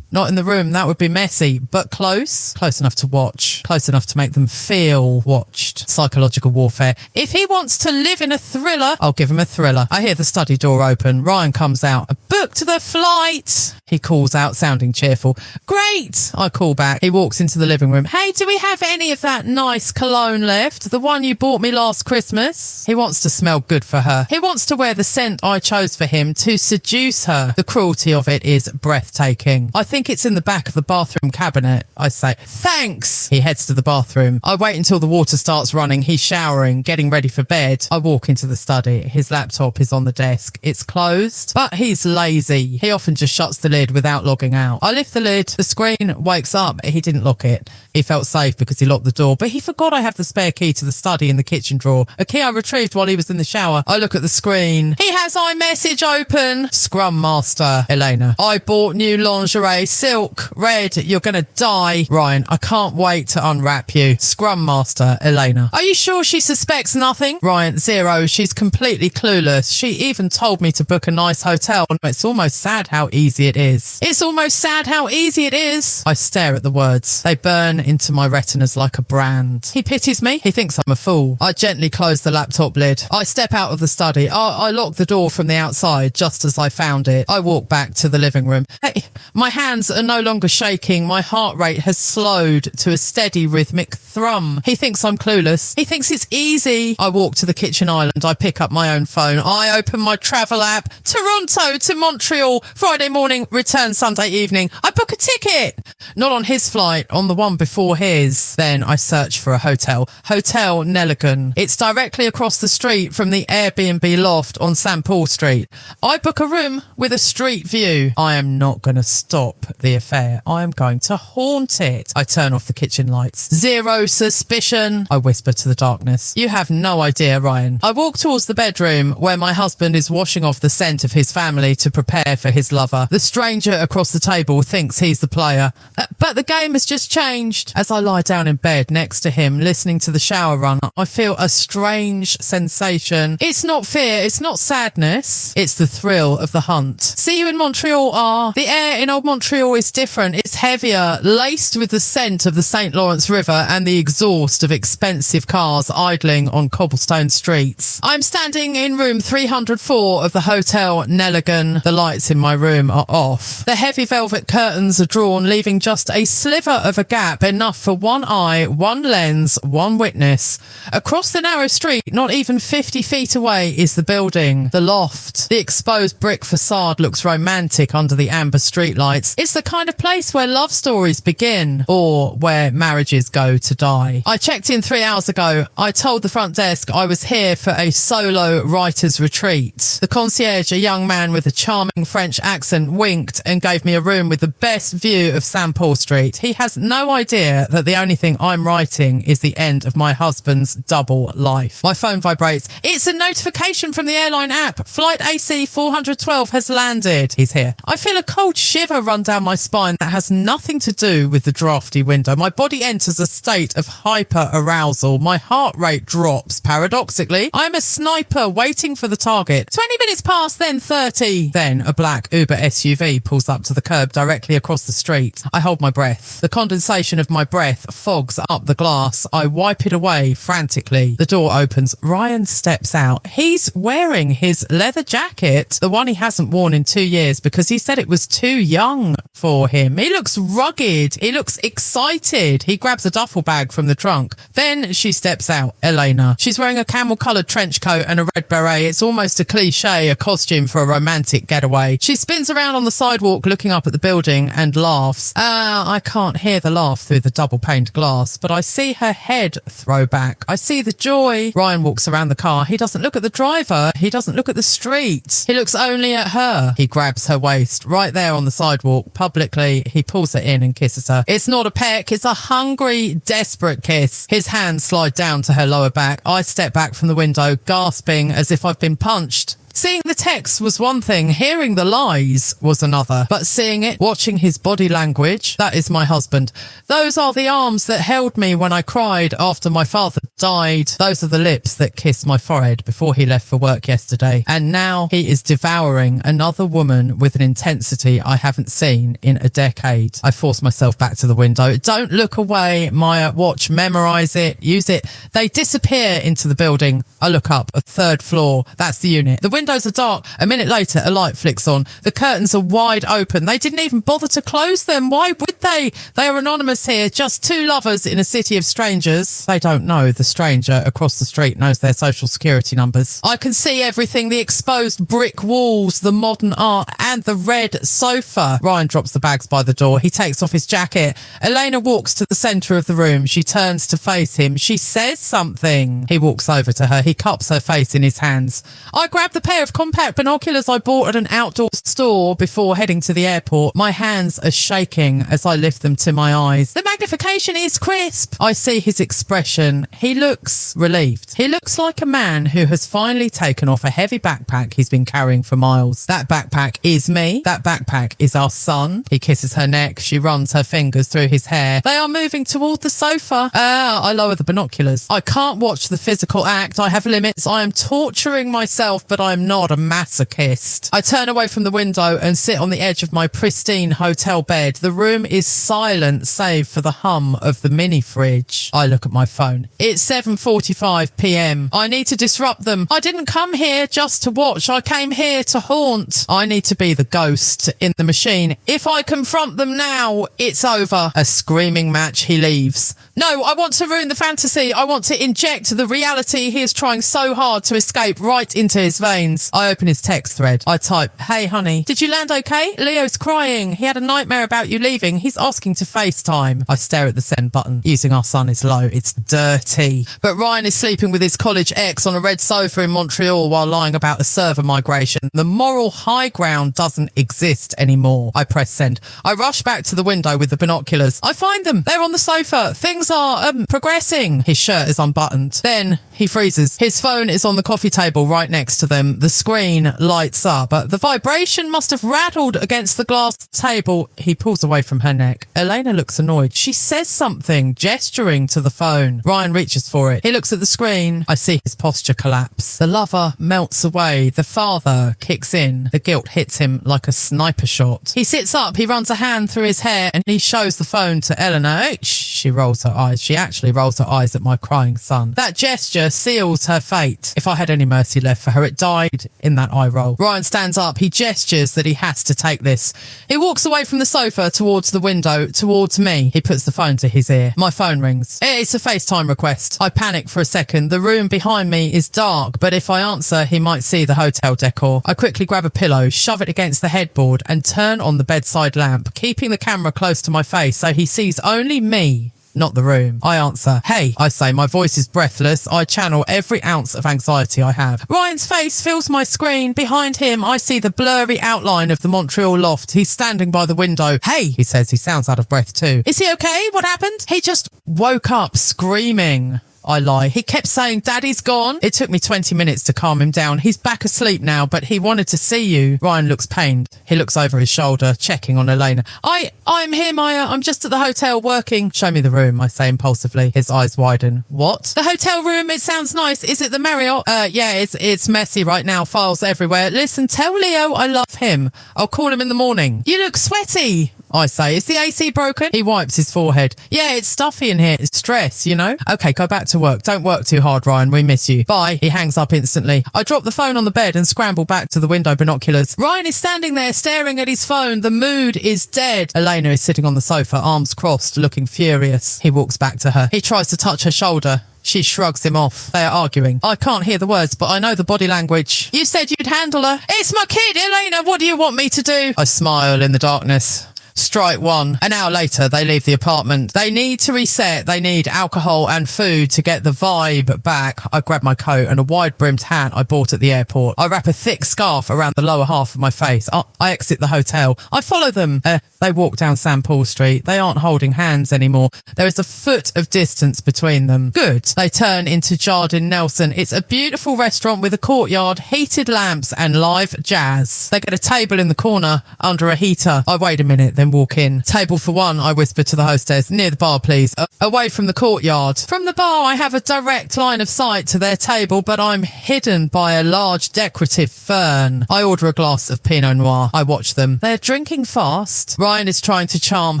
Not in the room, that would be messy, but close enough to watch, close enough to make them feel watched. Psychological warfare. If he wants to live in a thriller, I'll give him a thriller. I hear the study door open. Ryan comes out. Booked the flight, he calls out, sounding cheerful. Great, I call back. He walks into the living room. Hey, do we have any of that nice cologne left? The one you bought me last Christmas? He wants to smell good for her. He wants to wear the scent I chose for him to seduce her. The cruelty of it is breathtaking. I think it's in the back of the bathroom cabinet. I say, thanks. He heads to the bathroom. I wait until the water starts running. He's showering, getting ready for bed. I walk into the study. His laptop is on the desk. It's closed, but he's lazy. He often just shuts the lid without logging out. I lift the lid. The screen wakes up. He didn't lock it. He felt safe because he locked the door, but he forgot I have the spare key to the study in the kitchen drawer, a key I retrieved while he was in the shower. I look at the screen. He has iMessage open. Scrum Master, Elena. I bought new lingerie, silk, red. You're gonna die. Ryan, I can't wait to unwrap you. Scrum Master, Elena. Are you sure she suspects nothing? Ryan, 0. She's completely clueless. She even told me to book a nice hotel. It's almost sad how easy it is. It's almost sad how easy it is. I stare at the words. They burn into my retinas like a brand. He pities me. He thinks I'm a fool. I gently close the laptop lid. I step out of the study. I lock the door from the outside just as I found it. I walk back to the living room. Hey, my hands are no longer shaking. My heart rate has slowed to a steady rhythmic thrum. He thinks I'm clueless. He thinks it's easy. I walk to the kitchen island. I pick up my own phone. I open my travel app. Toronto to Montreal, Friday morning, return Sunday evening. I book a ticket. Not on his flight, on the one before his. Then I search for a hotel. Hotel Nelligan. It's directly across the street from the Airbnb loft on St. Paul Street. I book a room with a street view. I am not going to stop the affair. I am going to haunt it. I turn off the kitchen lights. 0 suspicion. I whisper to the darkness. You have no idea, Ryan. I walk towards the bedroom where my husband is washing off the scent of his family to prepare for his lover. The stranger across the table thinks he's the player. But the game has just changed. As I lie down in bed next to him, listening to the shower run, I feel a strange sensation. It's not fear. It's not sadness. It's the thrill of the hunt. See you in Montreal, R. The air in old Montreal is different. It's heavier, laced with the scent of the St. Lawrence River and the exhaust of expensive cars idling on cobblestone streets. I'm standing in room 304 of the Hotel Nelligan. The lights in my room are off. The heavy velvet curtains are drawn, leaving just just a sliver of a gap, enough for one eye, one lens, one witness. Across the narrow street, not even 50 feet away, is the building, the loft. The exposed brick facade looks romantic under the amber streetlights. It's the kind of place where love stories begin, or where marriages go to die. I checked in 3 hours ago. I told the front desk I was here for a solo writer's retreat. The concierge, a young man with a charming French accent, winked and gave me a room with the best view of St. Paul Street. He has no idea that the only thing I'm writing is the end of my husband's double life. My phone vibrates. It's a notification from the airline app. Flight AC 412 has landed. He's here. I feel a cold shiver run down my spine that has nothing to do with the drafty window. My body enters a state of hyper arousal. My heart rate drops. Paradoxically, I'm a sniper waiting for the target. 20 minutes past, then 30. Then a black Uber SUV pulls up to the curb directly across the street. I hold my breath. The condensation of my breath fogs up the glass. I wipe it away frantically. The door opens. Ryan steps out. He's wearing his leather jacket, the one he hasn't worn in 2 years because he said it was too young for him. He looks rugged. He looks excited. He grabs a duffel bag from the trunk. Then she steps out. Elena. She's wearing a camel-coloured trench coat and a red beret. It's almost a cliche, a costume for a romantic getaway. She spins around on the sidewalk looking up at the building and laughs. I can't hear the laugh through the double-paned glass, but I see her head throw back. I see the joy. Ryan walks around the car. He doesn't look at the driver. He doesn't look at the street. He looks only at her. He grabs her waist right there on the sidewalk. Publicly, he pulls her in and kisses her. It's not a peck. It's a hungry, desperate kiss. His hands slide down to her lower back. I step back from the window, gasping as if I've been punched. Seeing the text was one thing, hearing the lies was another. But seeing it, watching his body language, that is my husband. Those are the arms that held me when I cried after my father died. Those are the lips that kissed my forehead before he left for work yesterday. And now he is devouring another woman with an intensity I haven't seen in a decade. I force myself back to the window. Don't look away, Maya. Watch, memorize it, use it. They disappear into the building. I look up, a third floor. That's the unit. The windows are dark. A minute later, a light flicks on. The curtains are wide open. They didn't even bother to close them. Why would they? They are anonymous here. Just two lovers in a city of strangers. They don't know the stranger across the street knows their social security numbers. I can see everything. The exposed brick walls, the modern art, and the red sofa. Ryan drops the bags by the door. He takes off his jacket. Elena walks to the centre of the room. She turns to face him. She says something. He walks over to her. He cups her face in his hands. I grab the pair of compact binoculars I bought at an outdoor store before heading to the airport. My hands are shaking as I lift them to my eyes. The magnification is crisp. I see his expression. He looks relieved. He looks like a man who has finally taken off a heavy backpack he's been carrying for miles. That backpack is me. That backpack is our son. He kisses her neck. She runs her fingers through his hair. They are moving toward the sofa. I lower the binoculars. I can't watch the physical act. I have limits. I am torturing myself, but I'm not a masochist. I turn away from the window and sit on the edge of my pristine hotel bed. The room is silent save for the hum of the mini fridge. I look at my phone. It's 7:45 p.m. I need to disrupt them. I didn't come here just to watch. I came here to haunt. I need to be the ghost in the machine. If I confront them now, it's over. A screaming match. He leaves. No, I want to ruin the fantasy. I want to inject the reality he is trying so hard to escape right into his veins. I open his text thread. I type, "Hey honey, did you land okay? Leo's crying. He had a nightmare about you leaving. He's asking to FaceTime." I stare at the send button. Using our son is low. It's dirty. But Ryan is sleeping with his college ex on a red sofa in Montreal while lying about a server migration. The moral high ground doesn't exist anymore. I press send. I rush back to the window with the binoculars. I find them. They're on the sofa. Things are progressing. His shirt is unbuttoned. Then he freezes. His phone is on the coffee table right next to them. The screen lights up, but the vibration must have rattled against the glass table. He pulls away from her neck. Elena looks annoyed. She says something, gesturing to the phone. Ryan reaches for it. He looks at the screen. I see his posture collapse. The lover melts away. The father kicks in. The guilt hits him like a sniper shot. He sits up. He runs a hand through his hair and he shows the phone to Eleanor. She rolls her eyes. She actually rolls her eyes at my crying son. That gesture seals her fate. If I had any mercy left for her, it died pride in that eye roll. Ryan stands up. He gestures that he has to take this. He walks away from the sofa towards the window, towards me. He puts the phone to his ear. My phone rings. It's a FaceTime request. I panic for a second. The room behind me is dark, but if I answer, he might see the hotel decor. I quickly grab a pillow, shove it against the headboard, and turn on the bedside lamp, keeping the camera close to my face so he sees only me, not the room. I answer. Hey, I say, my voice is breathless. I channel every ounce of anxiety I have. Ryan's face fills my screen. Behind him, I see the blurry outline of the Montreal loft. He's standing by the window. Hey, he says. He sounds out of breath too. Is he okay? What happened? He just woke up screaming. I lie. He kept saying, Daddy's gone. It took me 20 minutes to calm him down. He's back asleep now, but he wanted to see you. Ryan looks pained. He looks over his shoulder, checking on Elena. I'm here, Maya. I'm just at the hotel working. Show me the room, I say impulsively. His eyes widen. What? The hotel room? It sounds nice. Is it the Marriott? Yeah, it's messy right now. Files everywhere. Listen, tell Leo I love him. I'll call him in the morning. You look sweaty, I say. Is the AC broken? He wipes his forehead. Yeah, it's stuffy in here. It's stress, you know? Okay, go back to work. Don't work too hard, Ryan. We miss you. Bye. He hangs up instantly. I drop the phone on the bed and scramble back to the window binoculars. Ryan is standing there staring at his phone. The mood is dead. Elena is sitting on the sofa, arms crossed, looking furious. He walks back to her. He tries to touch her shoulder. She shrugs him off. They are arguing. I can't hear the words, but I know the body language. You said you'd handle her. It's my kid, Elena. What do you want me to do? I smile in the darkness. Strike one. An hour later, they leave the apartment. They need to reset. They need alcohol and food to get the vibe back. I grab my coat and a wide-brimmed hat I bought at the airport. I wrap a thick scarf around the lower half of my face. I exit the hotel. I follow them. They walk down St. Paul Street. They aren't holding hands anymore. There is a foot of distance between them. Good. They turn into Jardine Nelson. It's a beautiful restaurant with a courtyard, heated lamps and live jazz. They get a table in the corner under a heater. I wait a minute, then walk in. Table for one, I whisper to the hostess. Near the bar, please. Away from the courtyard. From the bar, I have a direct line of sight to their table, but I'm hidden by a large decorative fern. I order a glass of Pinot Noir. I watch them. They're drinking fast. Ryan is trying to charm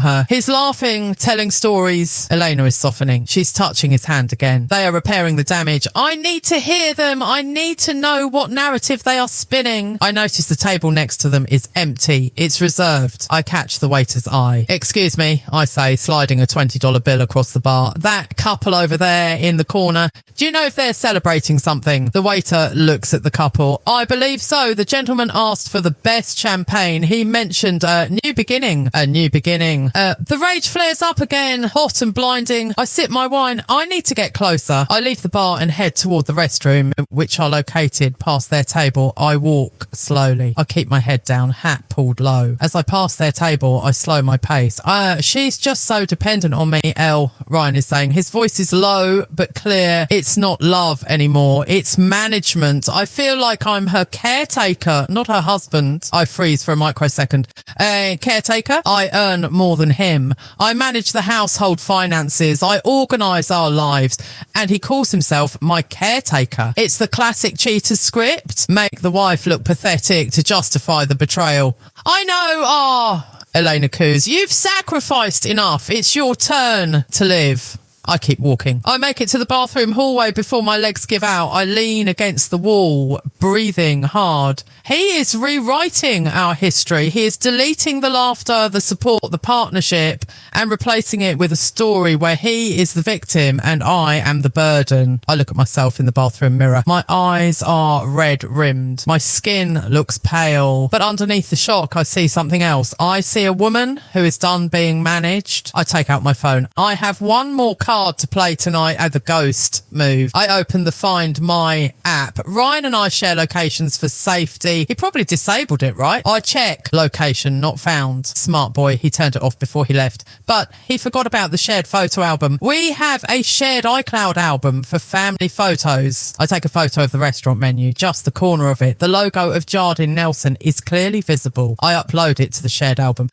her. He's laughing, telling stories. Elena is softening. She's touching his hand again. They are repairing the damage. I need to hear them. I need to know what narrative they are spinning. I notice the table next to them is empty. It's reserved. I catch the waiter's eye. Excuse me, I say, sliding a $20 bill across the bar. That couple over there in the corner, do you know if they're celebrating something? The waiter looks at the couple. I believe so. The gentleman asked for the best champagne. He mentioned a new beginning. A new beginning. The rage flares up again, hot and blinding. I sip my wine. I need to get closer. I leave the bar and head toward the restroom, which are located past their table. I walk slowly. I keep my head down, hat pulled low. As I pass their table, I slow my pace. She's just so dependent on me, Elle, Ryan is saying. His voice is low but clear. It's not love anymore. It's management. I feel like I'm her caretaker, not her husband. I freeze for a microsecond. Caretaker? I earn more than him. I manage the household finances. I organise our lives. And he calls himself my caretaker. It's the classic cheater script. Make the wife look pathetic to justify the betrayal. I know, Elena coos. You've sacrificed enough. It's your turn to live. I keep walking. I make it to the bathroom hallway before my legs give out. I lean against the wall, breathing hard. He is rewriting our history. He is deleting the laughter, the support, the partnership, and replacing it with a story where he is the victim and I am the burden. I look at myself in the bathroom mirror. My eyes are red-rimmed. My skin looks pale. But underneath the shock, I see something else. I see a woman who is done being managed. I take out my phone. I have one more card to play tonight at the ghost move. I open the Find My app. Ryan and I share locations for safety. He probably disabled it, right? I check. Location not found. Smart boy. He turned it off before he left. But he forgot about the shared photo album. We have a shared iCloud album for family photos. I take a photo of the restaurant menu, just the corner of it. The logo of Jardine Nelson is clearly visible. I upload it to the shared album.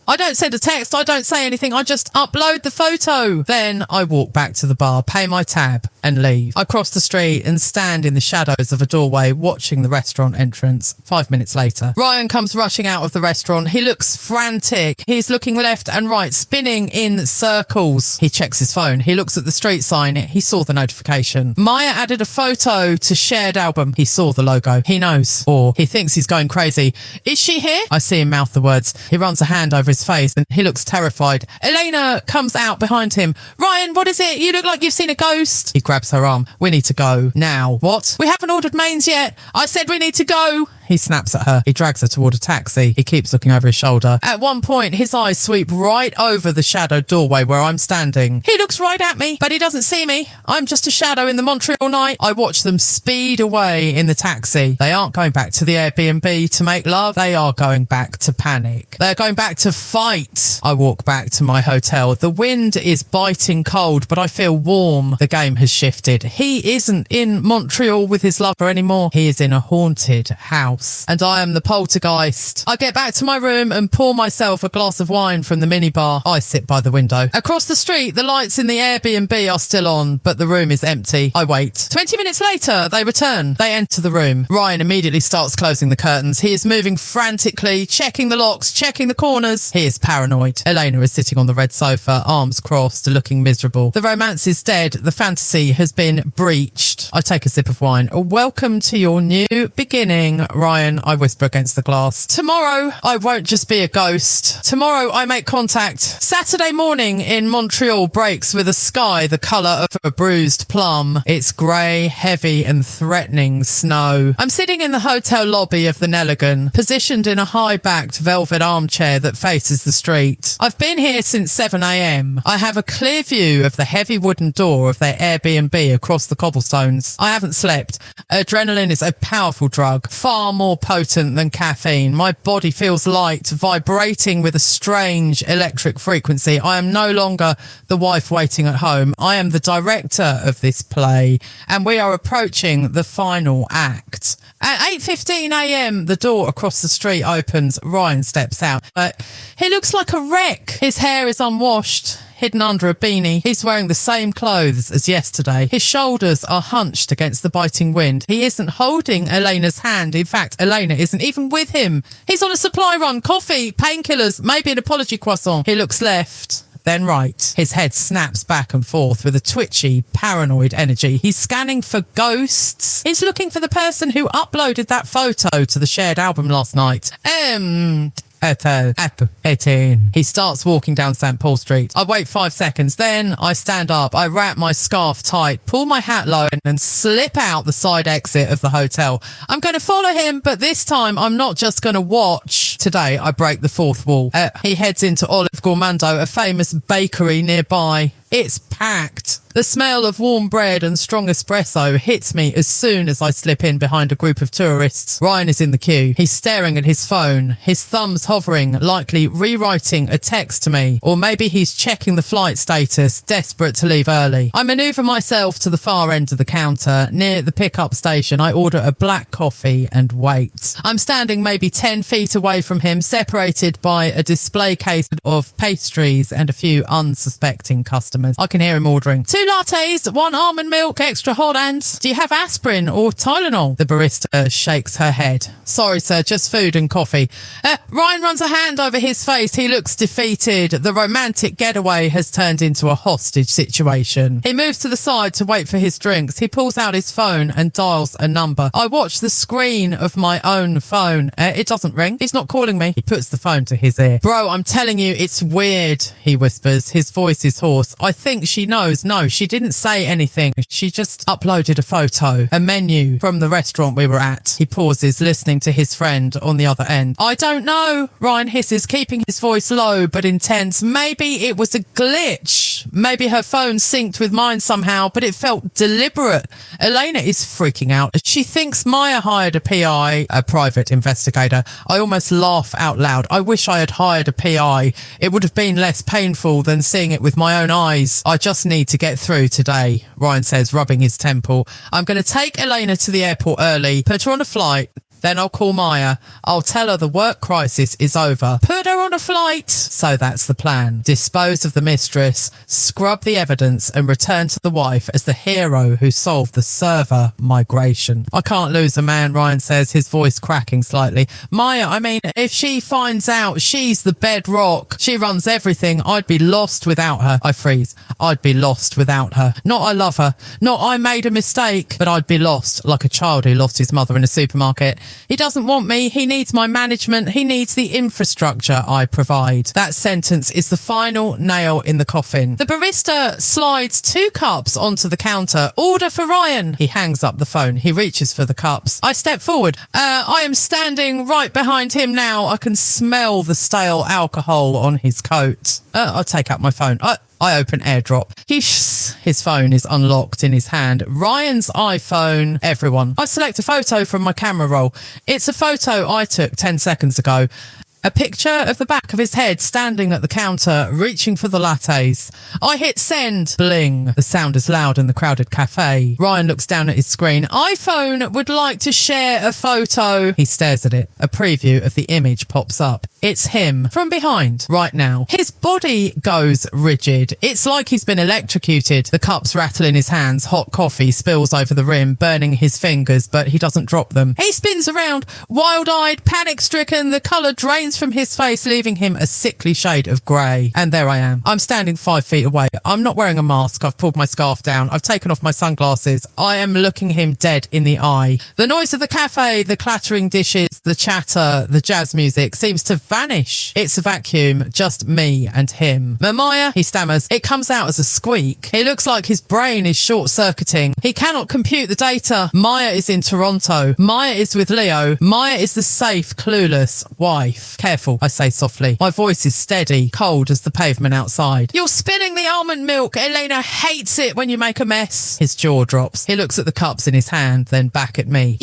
I don't send a text. I don't say anything. I just upload the photo. Then I walk back to the bar, pay my tab and leave. I cross the street and stand in the shadows of a doorway watching the restaurant entrance. 5 minutes later, Ryan comes rushing out of the restaurant. He looks frantic. He's looking left and right, spinning in circles. He checks his phone. He looks at the street sign. He saw the notification. Maya added a photo to shared album. He saw the logo. He knows, or he thinks he's going crazy. Is she here? I see him mouth the words. He runs a hand over his face and he looks terrified. Elena comes out behind him. Ryan, what is it? You look like you've seen a ghost. He grabs her arm. We need to go now. What? We haven't ordered mains yet. I said we need to go. He snaps at her. He drags her toward a taxi. He keeps looking over his shoulder. At one point, his eyes sweep right over the shadowed doorway where I'm standing. He looks right at me, but he doesn't see me. I'm just a shadow in the Montreal night. I watch them speed away in the taxi. They aren't going back to the Airbnb to make love. They are going back to panic. They're going back to fight. I walk back to my hotel. The wind is biting cold, but I feel warm. The game has shifted. He isn't in Montreal with his lover anymore. He is in a haunted house. And I am the poltergeist. I get back to my room and pour myself a glass of wine from the minibar. I sit by the window. Across the street, the lights in the Airbnb are still on, but the room is empty. I wait. 20 minutes later, they return. They enter the room. Ryan immediately starts closing the curtains. He is moving frantically, checking the locks, checking the corners. He is paranoid. Elena is sitting on the red sofa, arms crossed, looking miserable. The romance is dead. The fantasy has been breached. I take a sip of wine. Welcome to your new beginning, Ryan, I whisper against the glass. Tomorrow, I won't just be a ghost. Tomorrow, I make contact. Saturday morning in Montreal breaks with a sky the colour of a bruised plum. It's grey, heavy and threatening snow. I'm sitting in the hotel lobby of the Nelligan, positioned in a high-backed velvet armchair that faces the street. I've been here since 7 a.m. I have a clear view of the heavy wooden door of their Airbnb across the cobblestones. I haven't slept. Adrenaline is a powerful drug, far more potent than caffeine. My body feels light, vibrating with a strange electric frequency. I am no longer the wife waiting at home. I am the director of this play, and we are approaching the final act. At 8:15 a.m, the door across the street opens. Ryan steps out. He looks like a wreck. His hair is unwashed, hidden under a beanie. He's wearing the same clothes as yesterday. His shoulders are hunched against the biting wind. He isn't holding Elena's hand. In fact, Elena isn't even with him. He's on a supply run. Coffee, painkillers, maybe an apology croissant. He looks left, then right. His head snaps back and forth with a twitchy, paranoid energy. He's scanning for ghosts. He's looking for the person who uploaded that photo to the shared album last night. He starts walking down St. Paul Street. I wait 5 seconds, then I stand up. I wrap my scarf tight, pull my hat low and slip out the side exit of the hotel. I'm going to follow him, but this time I'm not just going to watch. Today I break the fourth wall. He heads into Olive Gourmando, a famous bakery nearby. It's packed. The smell of warm bread and strong espresso hits me as soon as I slip in behind a group of tourists. Ryan is in the queue. He's staring at his phone, his thumbs hovering, likely rewriting a text to me. Or maybe he's checking the flight status, desperate to leave early. I manoeuvre myself to the far end of the counter. Near the pickup station, I order a black coffee and wait. I'm standing maybe 10 feet away from him, separated by a display case of pastries and a few unsuspecting customers. I can hear him ordering 2 lattes, 1 almond milk, extra hot, and do you have aspirin or Tylenol? The barista shakes her head. Sorry, sir, just food and coffee. Ryan runs a hand over his face. He looks defeated. The romantic getaway has turned into a hostage situation. He moves to the side to wait for his drinks. He pulls out his phone and dials a number. I watch the screen of my own phone. It doesn't ring. He's not calling me. He puts the phone to his ear. Bro, I'm telling you, it's weird, he whispers. His voice is hoarse. I think she knows. No, she didn't say anything. She just uploaded a photo, a menu from the restaurant we were at. He pauses, listening to his friend on the other end. I don't know, Ryan hisses, keeping his voice low but intense. Maybe it was a glitch. Maybe her phone synced with mine somehow, but it felt deliberate. Elena is freaking out. She thinks Maya hired a PI, a private investigator. I almost laugh out loud. I wish I had hired a PI. It would have been less painful than seeing it with my own eyes. I just need to get through today, Ryan says, rubbing his temple. I'm going to take Elena to the airport early, put her on a flight. Then I'll call Maya. I'll tell her the work crisis is over. Put her her on a flight. So that's the plan. Dispose of the mistress, scrub the evidence, and return to the wife as the hero who solved the server migration. I can't lose a man, Ryan says, his voice cracking slightly. Maya, I mean, if she finds out she's the bedrock, she runs everything, I'd be lost without her. I freeze. I'd be lost without her. Not I love her. Not I made a mistake, but I'd be lost like a child who lost his mother in a supermarket. He doesn't want me. He needs my management. He needs the infrastructure I provide. That sentence is the final nail in the coffin. The barista slides 2 cups onto the counter. Order for Ryan. He hangs up the phone. He reaches for the cups. I step forward. I am standing right behind him now. I can smell the stale alcohol on his coat. I take out my phone. I open AirDrop. His phone is unlocked in his hand. Ryan's iPhone. Everyone. I select a photo from my camera roll. It's a photo I took 10 seconds ago. A picture of the back of his head standing at the counter, reaching for the lattes. I hit send. Bling. The sound is loud in the crowded cafe. Ryan looks down at his screen. iPhone would like to share a photo. He stares at it. A preview of the image pops up. It's him from behind right now. His body goes rigid. It's like he's been electrocuted. The cups rattle in his hands. Hot coffee spills over the rim, burning his fingers, but he doesn't drop them. He spins around, wild-eyed, panic-stricken. The colour drains from his face, leaving him a sickly shade of grey. And there I am. I'm standing 5 feet away. I'm not wearing a mask. I've pulled my scarf down. I've taken off my sunglasses. I am looking him dead in the eye. The noise of the cafe, the clattering dishes, the chatter, the jazz music seems to vanish. It's a vacuum, just me and him. Maya, he stammers. It comes out as a squeak. It looks like his brain is short-circuiting. He cannot compute the data. Maya is in Toronto. Maya is with Leo. Maya is the safe, clueless wife. Careful, I say softly. My voice is steady, cold as the pavement outside. You're spilling the almond milk. Elena hates it when you make a mess. His jaw drops. He looks at the cups in his hand, then back at me.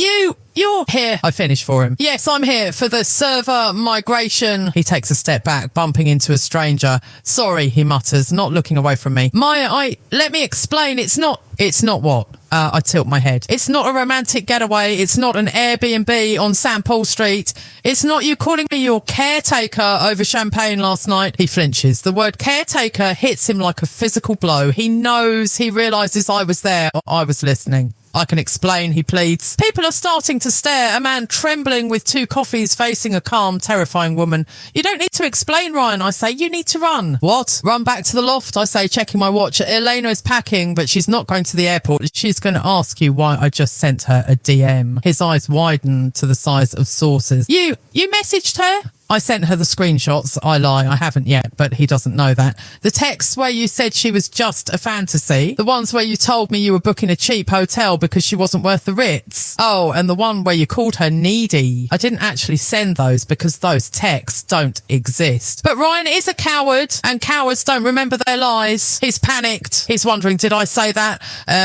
You're here. I finish for him. Yes, I'm here for the server migration. He takes a step back, bumping into a stranger. Sorry, he mutters, not looking away from me. Maya, let me explain. It's not what? I tilt my head. It's not a romantic getaway. It's not an Airbnb on St. Paul Street. It's not you calling me your caretaker over champagne last night. He flinches. The word caretaker hits him like a physical blow. He realises I was there. I was listening. I can explain, he pleads. People are starting to stare. A man trembling with 2 coffees facing a calm, terrifying woman. You don't need to explain, Ryan, I say. You need to run. What? Run back to the loft, I say, checking my watch. Elena is packing, but she's not going to the airport. She's going to ask you why I just sent her a DM. His eyes widen to the size of saucers. You messaged her? I sent her the screenshots. I lie. I haven't yet, but he doesn't know that. The texts where you said she was just a fantasy. The ones where you told me you were booking a cheap hotel because she wasn't worth the Ritz. Oh, and the one where you called her needy. I didn't actually send those because those texts don't exist. But Ryan is a coward, and cowards don't remember their lies. He's panicked. He's wondering, did I say that?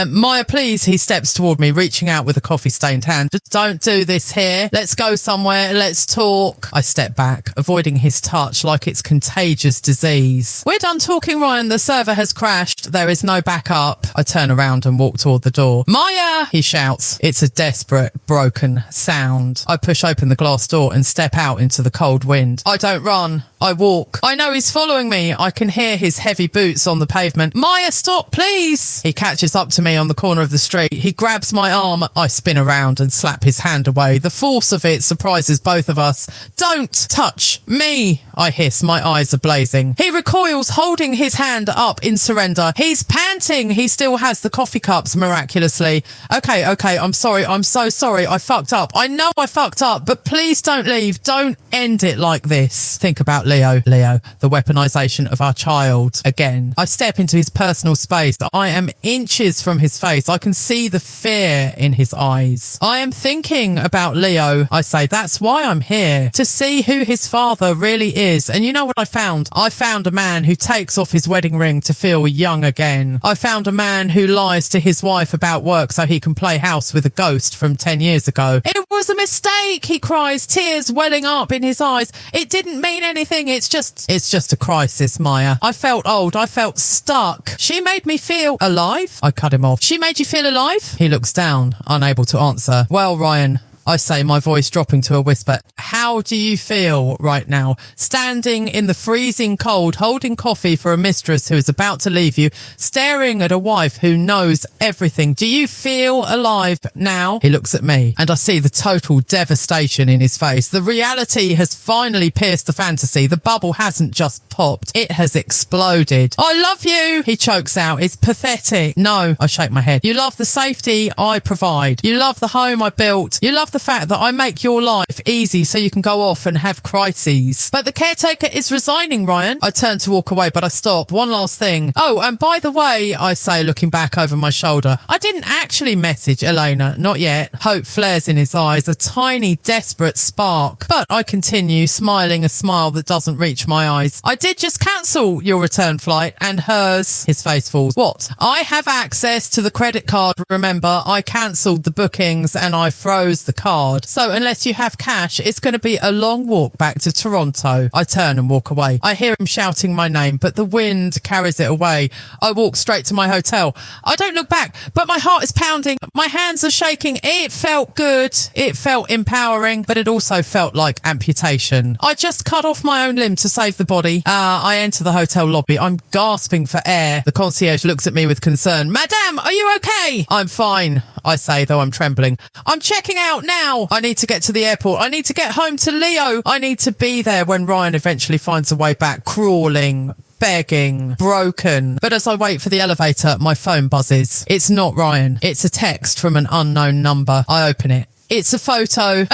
Maya, please. He steps toward me, reaching out with a coffee-stained hand. Just don't do this here. Let's go somewhere. Let's talk. I step back, avoiding his touch like it's contagious disease. We're done talking, Ryan. The server has crashed. There is no backup. I turn around and walk toward the door. Maya, he shouts. It's a desperate, broken sound. I push open the glass door and step out into the cold wind. I don't run. I walk. I know he's following me. I can hear his heavy boots on the pavement. Maya, stop, please. He catches up to me on the corner of the street. He grabs my arm. I spin around and slap his hand away. The force of it surprises both of us. Don't touch me, I hiss. My eyes are blazing. He recoils, holding his hand up in surrender. He's panting. He still has the coffee cups, miraculously. Okay, I'm sorry. I'm so sorry. I fucked up. I know I fucked up, but please don't leave. Don't end it like this. Think about Leo, the weaponization of our child. Again, I step into his personal space. I am inches from his face. I can see the fear in his eyes. I am thinking about Leo. I say, that's why I'm here, to see who his father really is. And you know what I found? I found a man who takes off his wedding ring to feel young again. I found a man who lies to his wife about work so he can play house with a ghost from 10 years ago. It was a mistake, he cries, tears welling up in his eyes. It didn't mean anything. It's just a crisis, Maya. I felt old. I felt stuck. She made me feel alive. I cut him off. She made you feel alive? He looks down, unable to answer. Well, Ryan, I say, my voice dropping to a whisper. How do you feel right now, standing in the freezing cold, holding coffee for a mistress who is about to leave you, staring at a wife who knows everything? Do you feel alive now? He looks at me and I see the total devastation in his face. The reality has finally pierced the fantasy. The bubble hasn't just popped, it has exploded. I love you, he chokes out. It's pathetic. No, I shake my head. You love the safety I provide. You love the home I built. You love the fact that I make your life easy so you can go off and have crises. But the caretaker is resigning, Ryan. I turn to walk away, but I stop. One last thing. Oh, and by the way, I say, looking back over my shoulder, I didn't actually message Elena. Not yet. Hope flares in his eyes, a tiny, desperate spark. But I continue, smiling a smile that doesn't reach my eyes. I did just cancel your return flight and hers. His face falls. What? I have access to the credit card. Remember, I cancelled the bookings and I froze the card. So unless you have cash, it's going to be a long walk back to Toronto. I turn and walk away. I hear him shouting my name, but the wind carries it away. I walk straight to my hotel. I don't look back, but my heart is pounding. My hands are shaking. It felt good. It felt empowering, but it also felt like amputation. I just cut off my own limb to save the body. I enter the hotel lobby. I'm gasping for air. The concierge looks at me with concern. Madame, are you okay? I'm fine, I say, though I'm trembling. I'm checking out now. I need to get to the airport. I need to get home to Leo. I need to be there when Ryan eventually finds a way back, crawling, begging, broken. But as I wait for the elevator, my phone buzzes. It's not Ryan. It's a text from an unknown number. I open it. It's a photo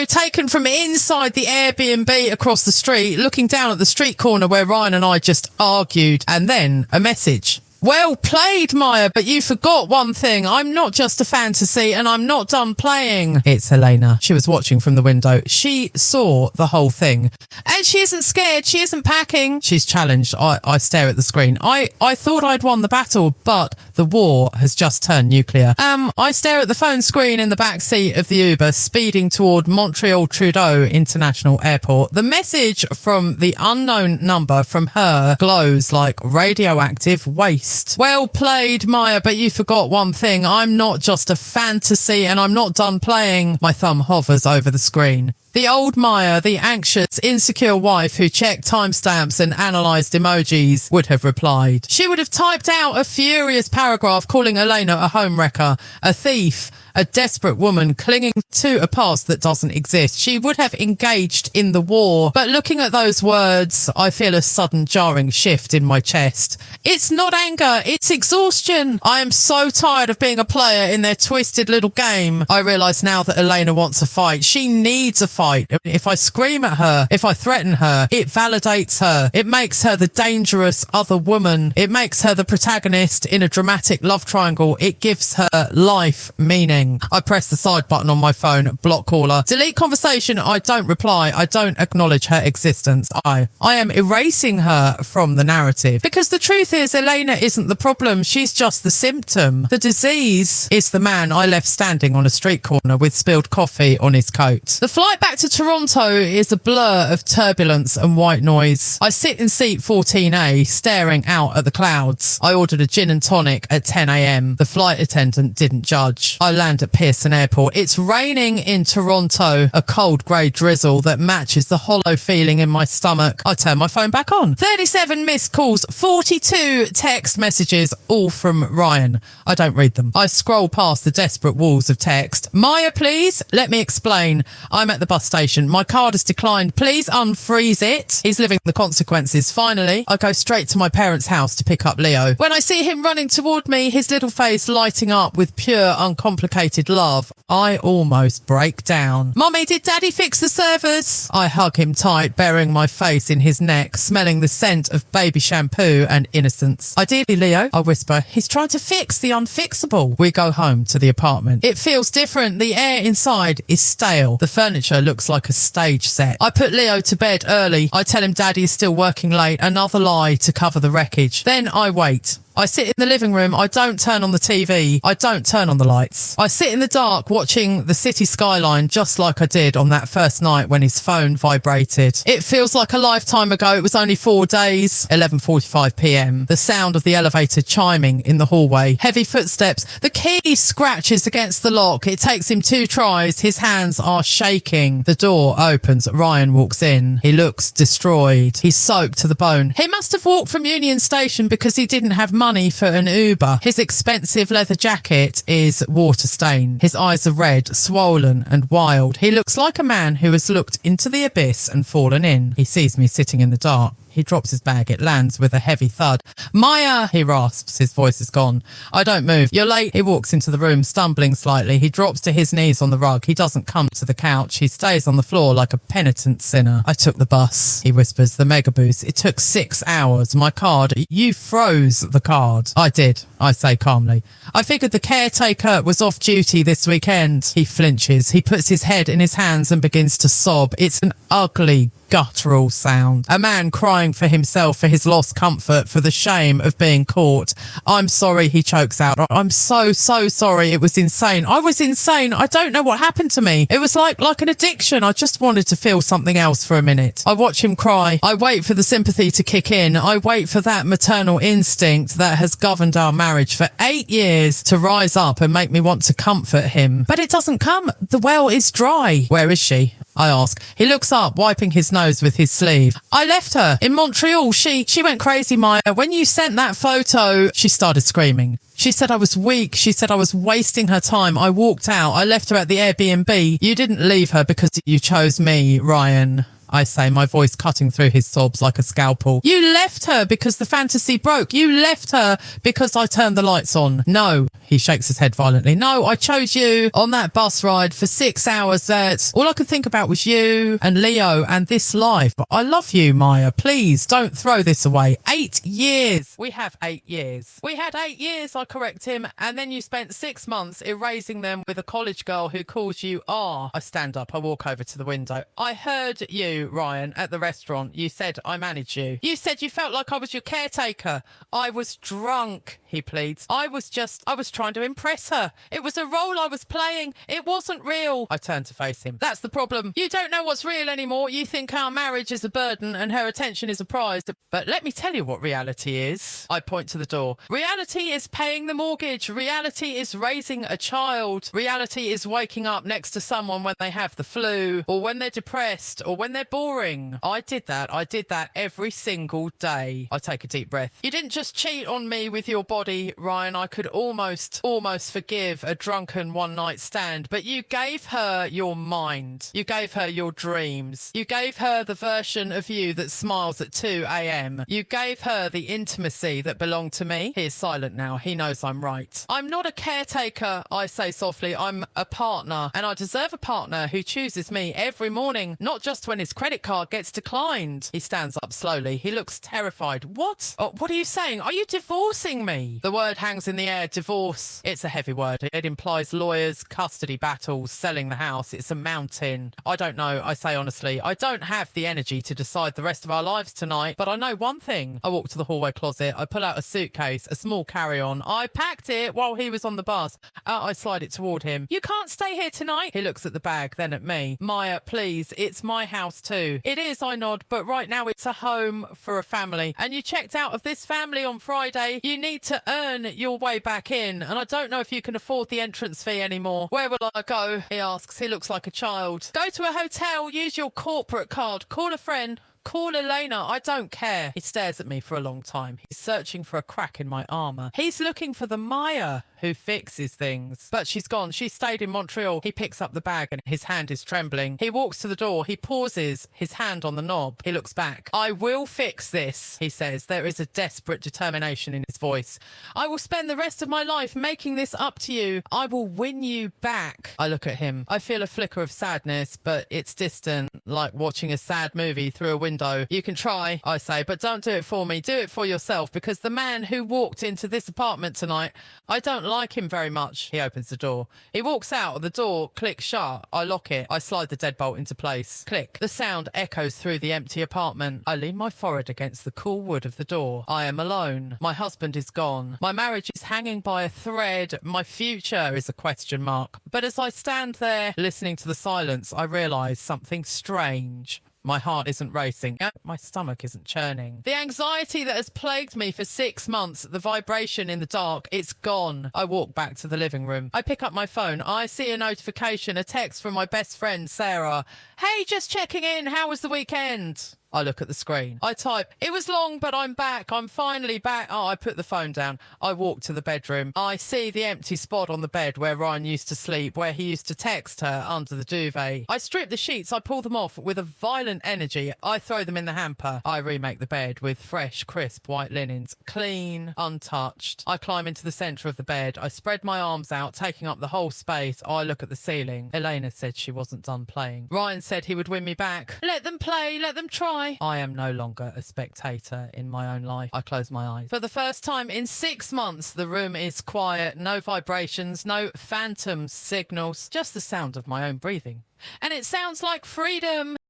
taken from inside the Airbnb across the street, looking down at the street corner where Ryan and I just argued, and then a message. Well played, Maya, but you forgot one thing. I'm not just a fantasy and I'm not done playing. It's Helena. She was watching from the window. She saw the whole thing. And she isn't scared. She isn't packing. She's challenged. I stare at the screen. I thought I'd won the battle, but the war has just turned nuclear. I stare at the phone screen in the back seat of the Uber, speeding toward Montreal Trudeau International Airport. The message from the unknown number from her glows like radioactive waste. Well played, Maya, but you forgot one thing. I'm not just a fantasy and I'm not done playing. My thumb hovers over the screen. The old Maya, the anxious, insecure wife who checked timestamps and analysed emojis, would have replied. She would have typed out a furious paragraph calling Elena a homewrecker, a thief, a desperate woman clinging to a past that doesn't exist. She would have engaged in the war. But looking at those words, I feel a sudden jarring shift in my chest. It's not anger, it's exhaustion. I am so tired of being a player in their twisted little game. I realise now that Elena wants a fight. She needs a fight. If I scream at her, if I threaten her, it validates her. It makes her the dangerous other woman. It makes her the protagonist in a dramatic love triangle. It gives her life meaning. I press the side button on my phone, block caller, delete conversation. I don't reply. I don't acknowledge her existence. I am erasing her from the narrative, because the truth is Elena isn't the problem. She's just the symptom. The disease is the man I left standing on a street corner with spilled coffee on his coat. The flight back to Toronto is a blur of turbulence and white noise. I sit in seat 14A, staring out at the clouds. I ordered a gin and tonic at 10 a.m. The flight attendant didn't judge. I land at Pearson Airport. It's raining in Toronto, a cold grey drizzle that matches the hollow feeling in my stomach. I turn my phone back on. 37 missed calls, 42 text messages, all from Ryan. I don't read them. I scroll past the desperate walls of text. Maya, please, let me explain. I'm at the bus station. My card has declined. Please unfreeze it. He's living the consequences. Finally, I go straight to my parents' house to pick up Leo. When I see him running toward me, his little face lighting up with pure, uncomplicated love, I almost break down. Mummy, did Daddy fix the servers? I hug him tight, burying my face in his neck, smelling the scent of baby shampoo and innocence. Ideally, Leo, I whisper, he's trying to fix the unfixable. We go home to the apartment. It feels different. The air inside is stale. The furniture looks like a stage set. I put Leo to bed early. I tell him Daddy is still working late. Another lie to cover the wreckage. Then I wait. I sit in the living room. I don't turn on the TV. I don't turn on the lights. I sit in the dark watching the city skyline just like I did on that first night when his phone vibrated. It feels like a lifetime ago. It was only 4 days. 11:45 p.m. The sound of the elevator chiming in the hallway. Heavy footsteps. The key scratches against the lock. It takes him 2 tries. His hands are shaking. The door opens. Ryan walks in. He looks destroyed. He's soaked to the bone. He must have walked from Union Station because he didn't have money for an Uber. His expensive leather jacket is water stained. His eyes are red, swollen and wild. He looks like a man who has looked into the abyss and fallen in. He sees me sitting in the dark. He drops his bag. It lands with a heavy thud. Maya, he rasps. His voice is gone. I don't move. You're late. He walks into the room, stumbling slightly. He drops to his knees on the rug. He doesn't come to the couch. He stays on the floor like a penitent sinner. I took the bus, he whispers, the megabus. It took 6 hours. My card. You froze the card. I did, I say calmly. I figured the caretaker was off duty this weekend. He flinches. He puts his head in his hands and begins to sob. It's an ugly, guttural sound. A man crying for himself, for his lost comfort, for the shame of being caught. I'm sorry, he chokes out. I'm so sorry. It was insane. I was insane. I don't know what happened to me. It was like an addiction. I just wanted to feel something else for a minute. I watch him cry. I wait for the sympathy to kick in. I wait for that maternal instinct that has governed our marriage for 8 years to rise up and make me want to comfort him. But it doesn't come. The well is dry. Where is she? I ask. He looks up, wiping his nose with his sleeve. I left her in Montreal. She went crazy, Maya. When you sent that photo, she started screaming. She said I was weak. She said I was wasting her time. I walked out. I left her at the Airbnb. You didn't leave her because you chose me, Ryan. I say, my voice cutting through his sobs like a scalpel. You left her because the fantasy broke. You left her because I turned the lights on. No, he shakes his head violently. No, I chose you on that bus ride for 6 hours. All I could think about was you and Leo and this life. But I love you, Maya. Please don't throw this away. 8 years. We have 8 years. We had 8 years, I correct him. And then you spent 6 months erasing them with a college girl who calls you R. I stand up. I walk over to the window. I heard you, Ryan, at the restaurant. You said I managed you. You said you felt like I was your caretaker. I was drunk, he pleads. I was trying to impress her. It was a role I was playing. It wasn't real. I turn to face him. That's the problem. You don't know what's real anymore. You think our marriage is a burden and her attention is a prize. But let me tell you what reality is. I point to the door. Reality is paying the mortgage. Reality is raising a child. Reality is waking up next to someone when they have the flu or when they're depressed or when they're boring. I did that every single day. I take a deep breath. You didn't just cheat on me with your body, Ryan. I could almost forgive a drunken one-night stand, but you gave her your mind. You gave her your dreams. You gave her the version of you that smiles at 2 a.m. You gave her the intimacy that belonged to me. He is silent now. He knows I'm right. I'm not a caretaker, I say softly. I'm a partner, and I deserve a partner who chooses me every morning, not just when his credit card gets declined. He stands up slowly. He looks terrified. What? Oh, what are you saying? Are you divorcing me? The word hangs in the air. Divorce. It's a heavy word. It implies lawyers, custody battles, selling the house. It's a mountain. I don't know. I say honestly, I don't have the energy to decide the rest of our lives tonight, but I know one thing. I walk to the hallway closet. I pull out a suitcase, a small carry-on. I packed it while he was on the bus. I slide it toward him. You can't stay here tonight. He looks at the bag, then at me. Maya, please. It's my house too. It is, I nod, but right now it's a home for a family. And you checked out of this family on Friday. You need to earn your way back in. And I don't know if you can afford the entrance fee anymore. Where will I go? He asks. He looks like a child. Go to a hotel. Use your corporate card. Call a friend. Call Elena, I don't care. He stares at me for a long time. He's searching for a crack in my armour. He's looking for the Maya who fixes things. But she's gone. She stayed in Montreal. He picks up the bag and his hand is trembling. He walks to the door. He pauses, his hand on the knob. He looks back. I will fix this, he says. There is a desperate determination in his voice. I will spend the rest of my life making this up to you. I will win you back. I look at him. I feel a flicker of sadness, but it's distant, like watching a sad movie through a window window. You can try, I say, but don't do it for me. Do it for yourself, because the man who walked into this apartment tonight, I don't like him very much. He opens the door. He walks out. The door clicks shut. I lock it. I slide the deadbolt into place. Click. The sound echoes through the empty apartment. I lean my forehead against the cool wood of the door. I am alone. My husband is gone. My marriage is hanging by a thread. My future is a question mark. But as I stand there listening to the silence, I realise something strange. My heart isn't racing. My stomach isn't churning. The anxiety that has plagued me for 6 months, the vibration in the dark, it's gone. I walk back to the living room. I pick up my phone. I see a notification, a text from my best friend, Sarah. Hey, just checking in. How was the weekend? I look at the screen. I type, it was long, but I'm back. I'm finally back. Oh, I put the phone down. I walk to the bedroom. I see the empty spot on the bed where Ryan used to sleep, where he used to text her under the duvet. I strip the sheets. I pull them off with a violent energy. I throw them in the hamper. I remake the bed with fresh, crisp white linens, clean, untouched. I climb into the centre of the bed. I spread my arms out, taking up the whole space. I look at the ceiling. Elena said she wasn't done playing. Ryan said he would win me back. Let them play. Let them try. I am no longer a spectator in my own life. I close my eyes. For the first time in 6 months, the room is quiet, no vibrations, no phantom signals, just the sound of my own breathing. And it sounds like freedom.